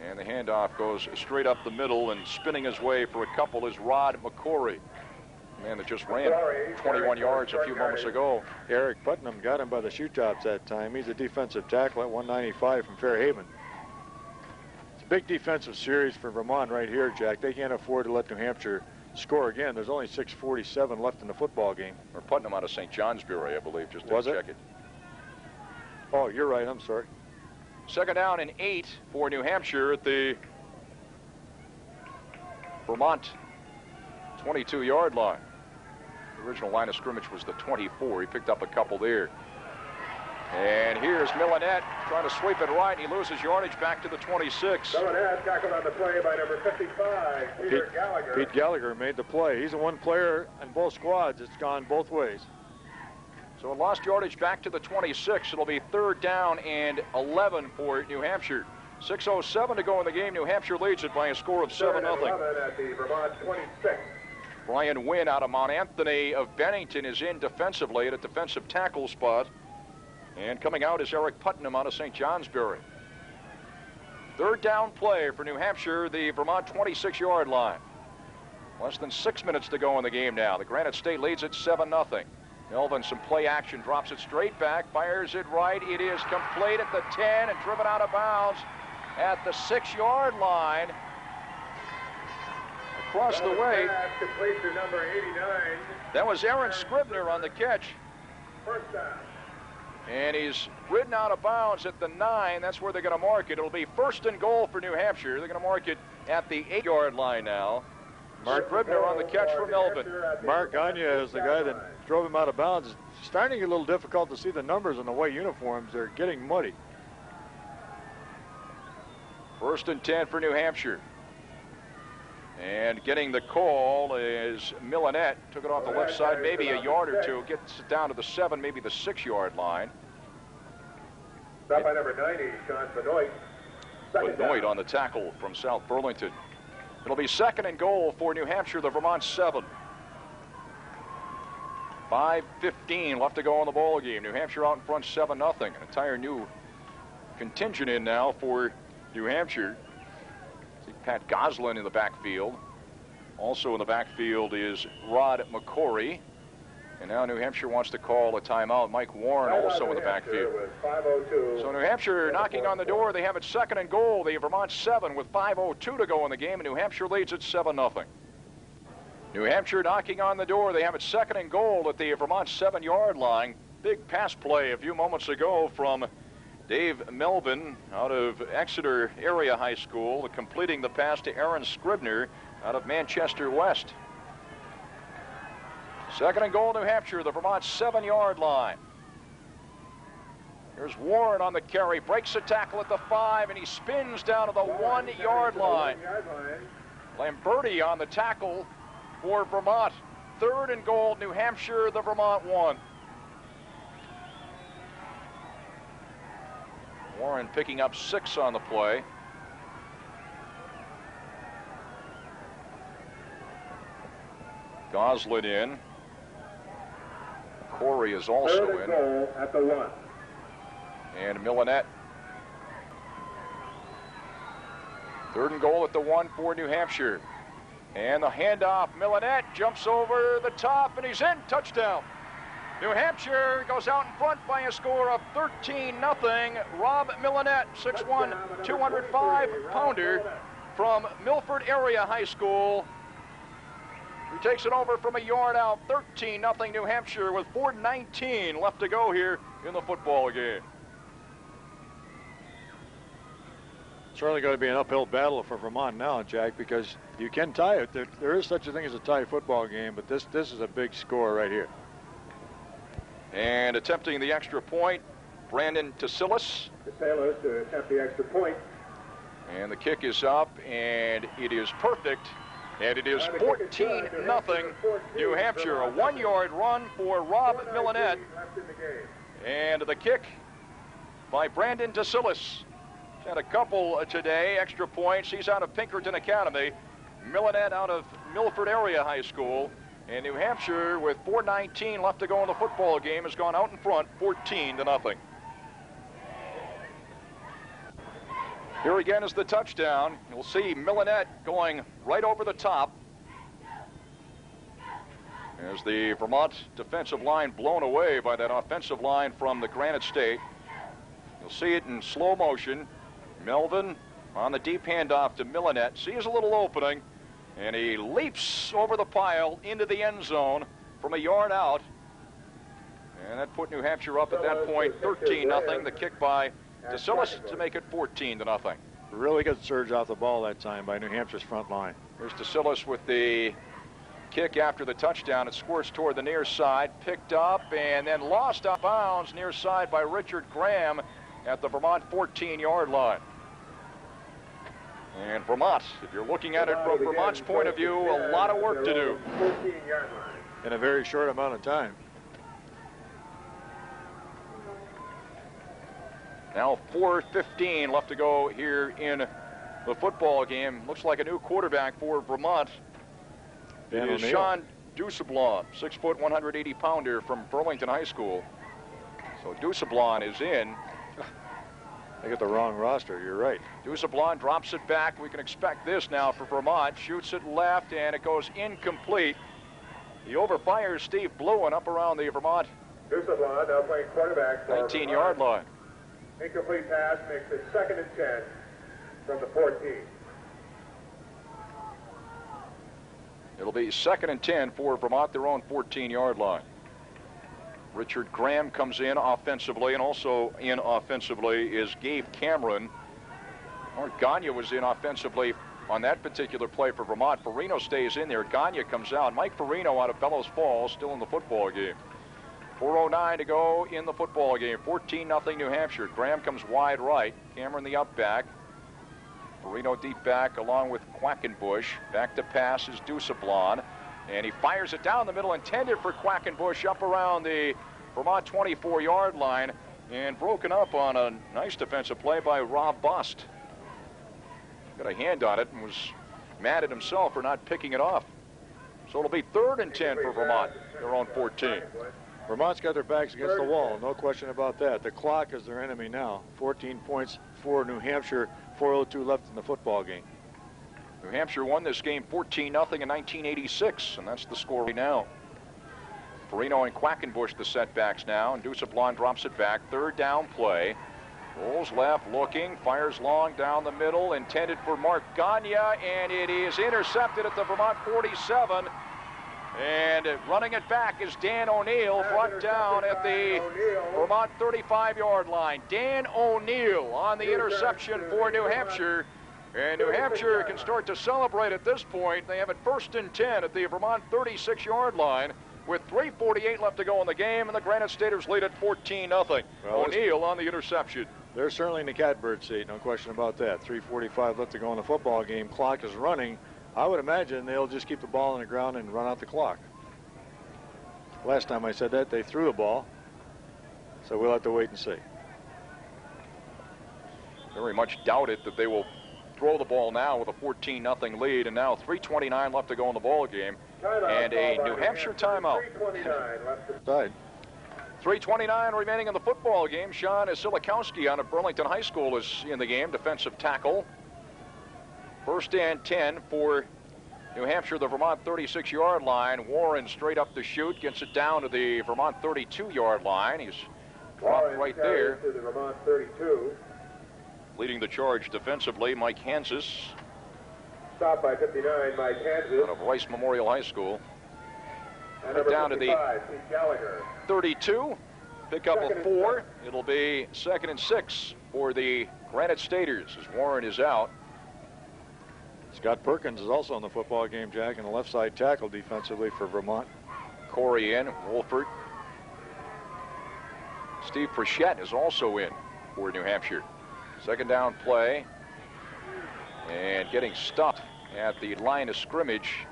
And the handoff goes straight up the middle, and spinning his way for a couple is Rod McCory, the man that just ran 21 yards a few moments ago. Eric Putnam got him by the shoe tops that time. He's a defensive tackle at 195 from Fairhaven. It's a big defensive series for Vermont right here, Jack. They can't afford to let New Hampshire score again. There's only 6:47 left in the football game. Or Putnam out of St. Johnsbury, I believe, just Was to it? check it. Oh, you're right. I'm sorry. 2nd down and 8 for New Hampshire at the Vermont 22-yard line. The original line of scrimmage was the 24. He picked up a couple there. And here's Millenette trying to sweep it right. He loses yardage back to the 26. Millenette tackled on the play by number 55, Peter Gallagher. Pete Gallagher made the play. He's the one player in both squads. It's gone both ways. So it lost yardage back to the 26. It'll be 3rd down and 11 for New Hampshire. 6:07 to go in the game. New Hampshire leads it by a score of 7-0. At the Vermont 26. Brian Wynn out of Mount Anthony of Bennington is in defensively at a defensive tackle spot. And coming out is Eric Putnam out of St. Johnsbury. 3rd down play for New Hampshire, the Vermont 26-yard line. Less than 6 minutes to go in the game now. The Granite State leads it 7-0. Melvin, some play action, drops it straight back, fires it right. It is complete at the 10 and driven out of bounds at the 6-yard line. Across the way. Complete to number 89. That was Aaron Scribner on the catch. 1st down. And he's ridden out of bounds at the 9. That's where they're going to mark it. It'll be 1st and goal for New Hampshire. They're going to mark it at the 8-yard line now. Mark Scribner on the catch for Melvin. Mark Gagne is the guy that drove him out of bounds. It's starting to get a little difficult to see the numbers on the white uniforms. They're getting muddy. 1st and 10 for New Hampshire. And getting the call is Millenette. Took it off the left side, maybe a yard or two. Gets it down to the 7, maybe the 6-yard line. Stop by number 90, Sean Benoit. Benoit on the tackle from South Burlington. It'll be 2nd and goal for New Hampshire, the Vermont 7. 5:15 left to go in the ball game. New Hampshire out in front 7-0. An entire new contingent in now for New Hampshire. See Pat Goslin in the backfield. Also in the backfield is Rod McCory. And now New Hampshire wants to call a timeout. Mike Warren also in the backfield. So New Hampshire knocking on the door. They have it 2nd and goal. The Vermont 7 with 5:02 to go in the game. And New Hampshire leads at 7-0. New Hampshire knocking on the door. They have it 2nd and goal at the Vermont 7-yard line. Big pass play a few moments ago from Dave Melvin out of Exeter Area High School, completing the pass to Aaron Scribner out of Manchester West. 2nd and goal, New Hampshire, the Vermont 7-yard line. Here's Warren on the carry, breaks a tackle at the 5, and he spins down to the 1-yard line. Lamberti on the tackle for Vermont. 3rd and goal, New Hampshire, the Vermont 1. Warren picking up 6 on the play. Goslin in. Corey is also Third and in. goal at the 1. And Millenette. 3rd and goal at the 1 for New Hampshire. And the handoff. Millenette jumps over the top, and he's in. Touchdown. New Hampshire goes out in front by a score of 13-0. Rob Millenette, 6'1", 205-pounder from Milford Area High School. He takes it over from a yard out, 13-0 New Hampshire with 4:19 left to go here in the football game. Certainly going to be an uphill battle for Vermont now, Jack, because you can tie it. There is such a thing as a tie football game, but this is a big score right here. And attempting the extra point, Brandon Tasilis. The Sailors to attempt the extra point. And the kick is up, and it is perfect. And it is 14-0 New Hampshire. A 1-yard run for Rob Millenette. And the kick by Brandon Tasilis. Had a couple today, extra points. He's out of Pinkerton Academy. Millenette out of Milford Area High School. And New Hampshire, with 4:19 left to go in the football game, has gone out in front 14-0. Here again is the touchdown. You'll see Millenette going right over the top as the Vermont defensive line blown away by that offensive line from the Granite State. You'll see it in slow motion. Melvin on the deep handoff to Millenette. Sees a little opening, and he leaps over the pile into the end zone from a yard out. And that put New Hampshire up at that point 13-0. The kick by Tasilis to make it 14-0. Really good surge off the ball that time by New Hampshire's front line. Here's Tasilis with the kick after the touchdown. It squirts toward the near side, picked up and then lost out of bounds near side by Richard Graham at the Vermont 14-yard line. And Vermont, if you're looking at it from Vermont's point of view, a lot of work to do. 14-yard line. In a very short amount of time. Now 4:15 left to go here in the football game. Looks like a new quarterback for Vermont. It is Sean Dusablon, 6', 180-pounder from Burlington High School. So Dusablon is in. I got the wrong roster. You're right. Dusablon drops it back. We can expect this now for Vermont. Shoots it left, and it goes incomplete. He overfires Steve Bluen up around the Vermont Dusablon now playing quarterback for 19-yard line. Incomplete pass makes it 2nd and 10 from the 14. It'll be 2nd and 10 for Vermont, their own 14-yard line. Richard Graham comes in offensively, and also in offensively is Gabe Cameron. Mark Gagne was in offensively on that particular play for Vermont. Farino stays in there. Gagne comes out. Mike Farino out of Bellows Falls, still in the football game. 4:09 to go in the football game. 14-0 New Hampshire. Graham comes wide right. Cameron the up back. Farino deep back along with Quackenbush. Back to pass is Dusablon. And he fires it down the middle, intended for Quackenbush up around the Vermont 24-yard line, and broken up on a nice defensive play by Rob Bust. Got a hand on it and was mad at himself for not picking it off. So it'll be 3rd and 10 for Vermont, their own 14. Vermont's got their backs against the wall, no question about that. The clock is their enemy now. 14 points for New Hampshire, 4:02 left in the football game. New Hampshire won this game 14-0 in 1986, and that's the score right now. Farino and Quackenbush the setbacks now, and Dusablon drops it back. 3rd down play. Rolls left, looking, fires long down the middle, intended for Mark Gagne, and it is intercepted at the Vermont 47. And running it back is Dan O'Neill, brought down at the Vermont 35-yard line. Dan O'Neill on the interception for New Hampshire. And New Hampshire can start to celebrate at this point. They have it 1st and 10 at the Vermont 36-yard line with 3:48 left to go in the game, and the Granite Staters lead at 14-0. Well, O'Neill on the interception. They're certainly in the catbird seat, no question about that. 3:45 left to go in the football game. Clock is running. I would imagine they'll just keep the ball on the ground and run out the clock. Last time I said that, they threw the ball. So we'll have to wait and see. very much doubt it that they will throw the ball now with a 14-0 lead, and now 3:29 left to go in the ball game, and a New Hampshire timeout. 3:29 remaining in the football game. Sean Silikowski out of Burlington High School is in the game, defensive tackle. 1st and 10 for New Hampshire, the Vermont 36-yard line. Warren straight up the chute, gets it down to the Vermont 32-yard line. He's dropped right there. To the Vermont 32. Leading the charge defensively, Mike Hansis. Stopped by 59, Mike Hansis. Out of Rice Memorial High School. And number Down to the Pete Gallagher. 32. Pick up a 4. It'll be 2nd and 6 for the Granite Staters as Warren is out. Scott Perkins is also in the football game, Jack, and the left side tackle defensively for Vermont. Corey in, Wolford. Steve Frechette is also in for New Hampshire. 2nd down play. And getting stopped at the line of scrimmage.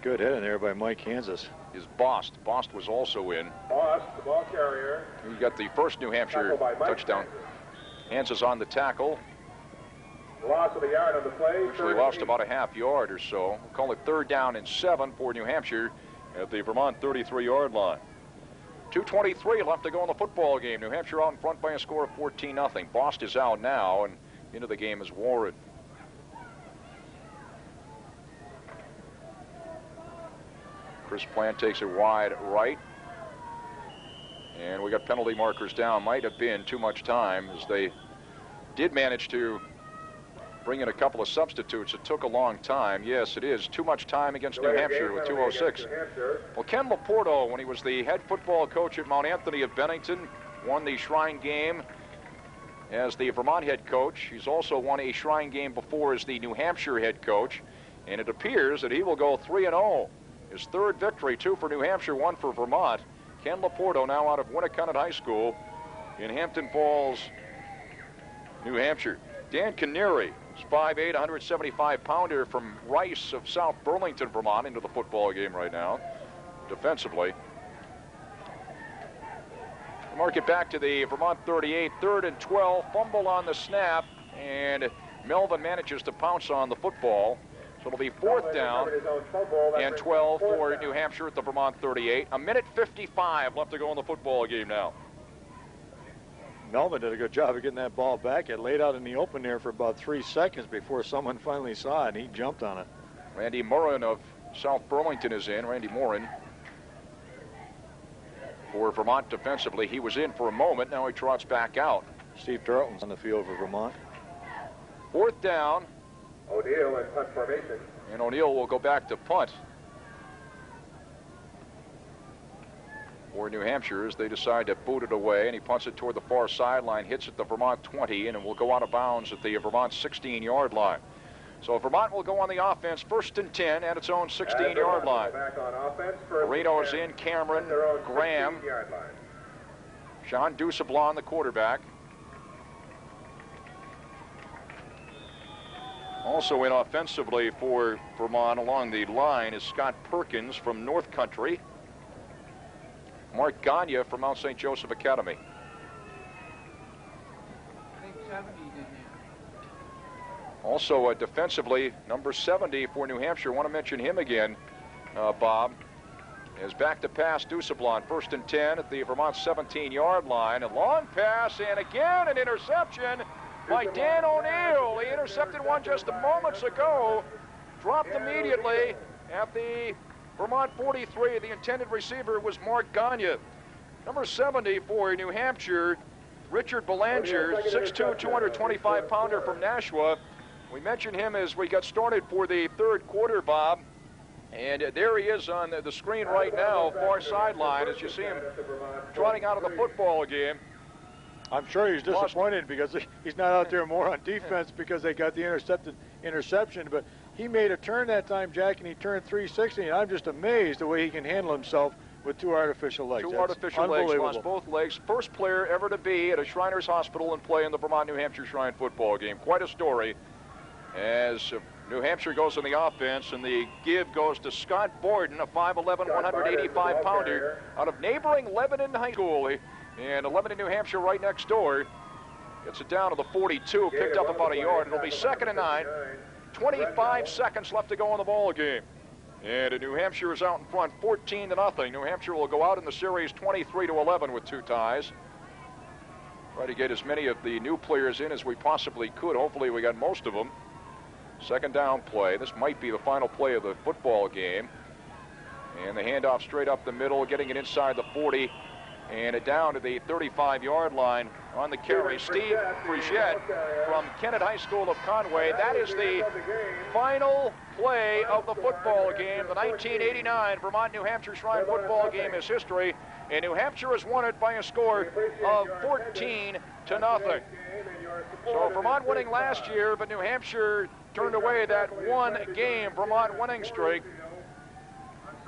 Good hit in there by Mike Hansis. Is Bost. Bost was also in. Bost, the ball carrier. He got the first New Hampshire touchdown. Hansis on the tackle. Loss of a yard on the play. Actually lost about a half yard or so. We'll call it 3rd down and 7 for New Hampshire at the Vermont 33-yard line. 2:23 left to go in the football game. New Hampshire out in front by a score of 14-0. Bost is out now, and into the game is Warren. Chris Plant takes it wide right. And we got penalty markers down. Might have been too much time, as they did manage to bring in a couple of substitutes. It took a long time. Yes, it is. Too much time against New Hampshire with 2:06. Well, Ken Laporto, when he was the head football coach at Mount Anthony of Bennington, won the Shrine game as the Vermont head coach. He's also won a Shrine game before as the New Hampshire head coach. And it appears that he will go 3-0. His 3rd victory, 2 for New Hampshire, 1 for Vermont. Ken Laporto now out of Winnacunnet High School in Hampton Falls, New Hampshire. Dan Canary, 5'8", 175-pounder from Rice of South Burlington, Vermont, into the football game right now, defensively. Mark it back to the Vermont 38, 3rd and 12, fumble on the snap, and Melvin manages to pounce on the football. So it'll be 4th down and 12 for New Hampshire at the Vermont 38. 1:55 left to go in the football game now. Melvin did a good job of getting that ball back. It laid out in the open there for about 3 seconds before someone finally saw it, and he jumped on it. Randy Morin of South Burlington is in. Randy Morin for Vermont defensively. He was in for a moment. Now he trots back out. Steve Tarleton's on the field for Vermont. 4th down. O'Neill in punt formation. And O'Neill will go back to punt for New Hampshire as they decide to boot it away, and he punts it toward the far sideline, hits at the Vermont 20, and it will go out of bounds at the Vermont 16-yard line. So Vermont will go on the offense, 1st and 10 at its own 16-yard line. Back on offense, Marino is in, Cameron, Graham, Sean Dusablan, the quarterback. Also in offensively for Vermont along the line is Scott Perkins from North Country. Mark Gagne from Mount St. Joseph Academy. Also defensively, number 70 for New Hampshire. Want to mention him again, Bob. Is back to pass Dusablan, 1st and 10 at the Vermont 17-yard line. A long pass, and again an interception by Dan O'Neill. He intercepted one just moments ago. Dropped immediately at the Vermont 43. The intended receiver was Mark Gagne. Number 70 for New Hampshire, Richard Belanger, 6'2", 225-pounder from Nashua. We mentioned him as we got started for the 3rd quarter, Bob. And there he is on the screen right now, far sideline, as you see him trotting out of the football game. I'm sure he's disappointed because he's not out there more on defense because they got the interception. But he made a turn that time, Jack, and he turned 360. And I'm just amazed the way he can handle himself with 2 artificial legs. Two artificial legs, lost both legs. First player ever to be at a Shriners Hospital and play in the Vermont-New Hampshire Shrine football game. Quite a story as New Hampshire goes on the offense, and the give goes to Scott Borden, a 5'11", 185-pounder out of neighboring Lebanon High School. And Lebanon, New Hampshire right next door. Gets it down to the 42, picked up about a yard. It'll be 2nd and 9. 25 seconds left to go in the ball game. And New Hampshire is out in front, 14-0. New Hampshire will go out in the series 23-11 with 2 ties. Try to get as many of the new players in as we possibly could. Hopefully we got most of them. 2nd down play. This might be the final play of the football game. And the handoff straight up the middle, getting it inside the 40. And it down to the 35-yard line on the carry. Steve Frigette from Kennett High School of Conway. That is the final play of the football game. The 1989 Vermont-New Hampshire Shrine football game is history, and New Hampshire has won it by a score of 14-0. So Vermont winning last year, but New Hampshire turned away that one-game Vermont winning streak.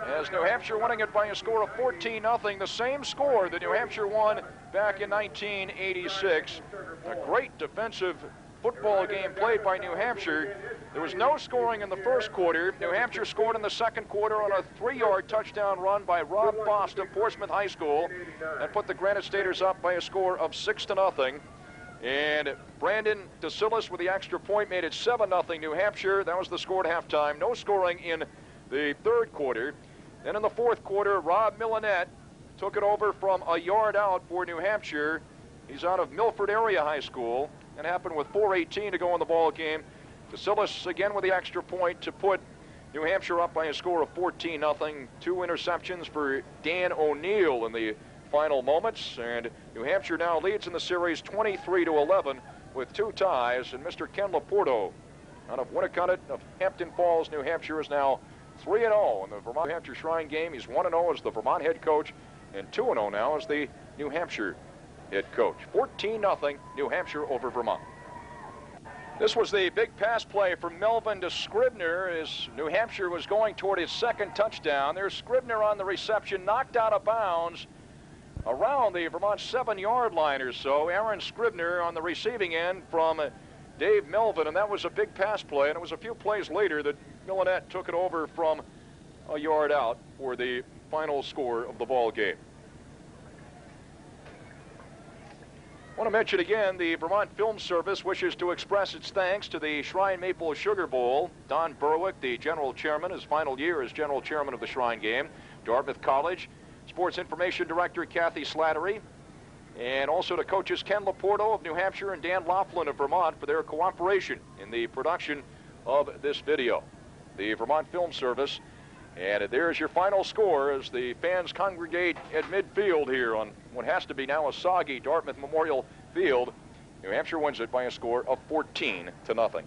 As New Hampshire winning it by a score of 14-0, the same score that New Hampshire won back in 1986. A great defensive football game played by New Hampshire. There was no scoring in the first quarter. New Hampshire scored in the second quarter on a 3-yard touchdown run by Rob Fost of Portsmouth High School and put the Granite Staters up by a score of 6-0. And Brandon DeSillis with the extra point made it 7-0 New Hampshire. That was the score at halftime. No scoring in the third quarter. Then in the fourth quarter, Rob Millinette took it over from a yard out for New Hampshire. He's out of Milford Area High School. It happened with 4:18 to go in the ball game. DeSillis again with the extra point to put New Hampshire up by a score of 14-0. 2 interceptions for Dan O'Neill in the final moments. And New Hampshire now leads in the series 23-11 with 2 ties. And Mr. Ken Laporto out of Winnicott of Hampton Falls, New Hampshire, is now 3-0 in the Vermont-New Hampshire Shrine game. He's 1-0 as the Vermont head coach and 2-0 now as the New Hampshire head coach. 14-0 New Hampshire over Vermont. This was the big pass play from Melvin to Scribner as New Hampshire was going toward his 2nd touchdown. There's Scribner on the reception, knocked out of bounds around the Vermont 7-yard line or so. Aaron Scribner on the receiving end from Dave Melvin, and that was a big pass play, and it was a few plays later that Millinette took it over from a yard out for the final score of the ball game. I want to mention again, the Vermont Film Service wishes to express its thanks to the Shrine Maple Sugar Bowl. Don Berwick, the general chairman, his final year as general chairman of the Shrine game. Dartmouth College, Sports Information Director Kathy Slattery, and also to coaches Ken Laporto of New Hampshire and Dan Laughlin of Vermont for their cooperation in the production of this video. The Vermont Film Service, and there's your final score as the fans congregate at midfield here on what has to be now a soggy Dartmouth Memorial Field. New Hampshire wins it by a score of 14-0.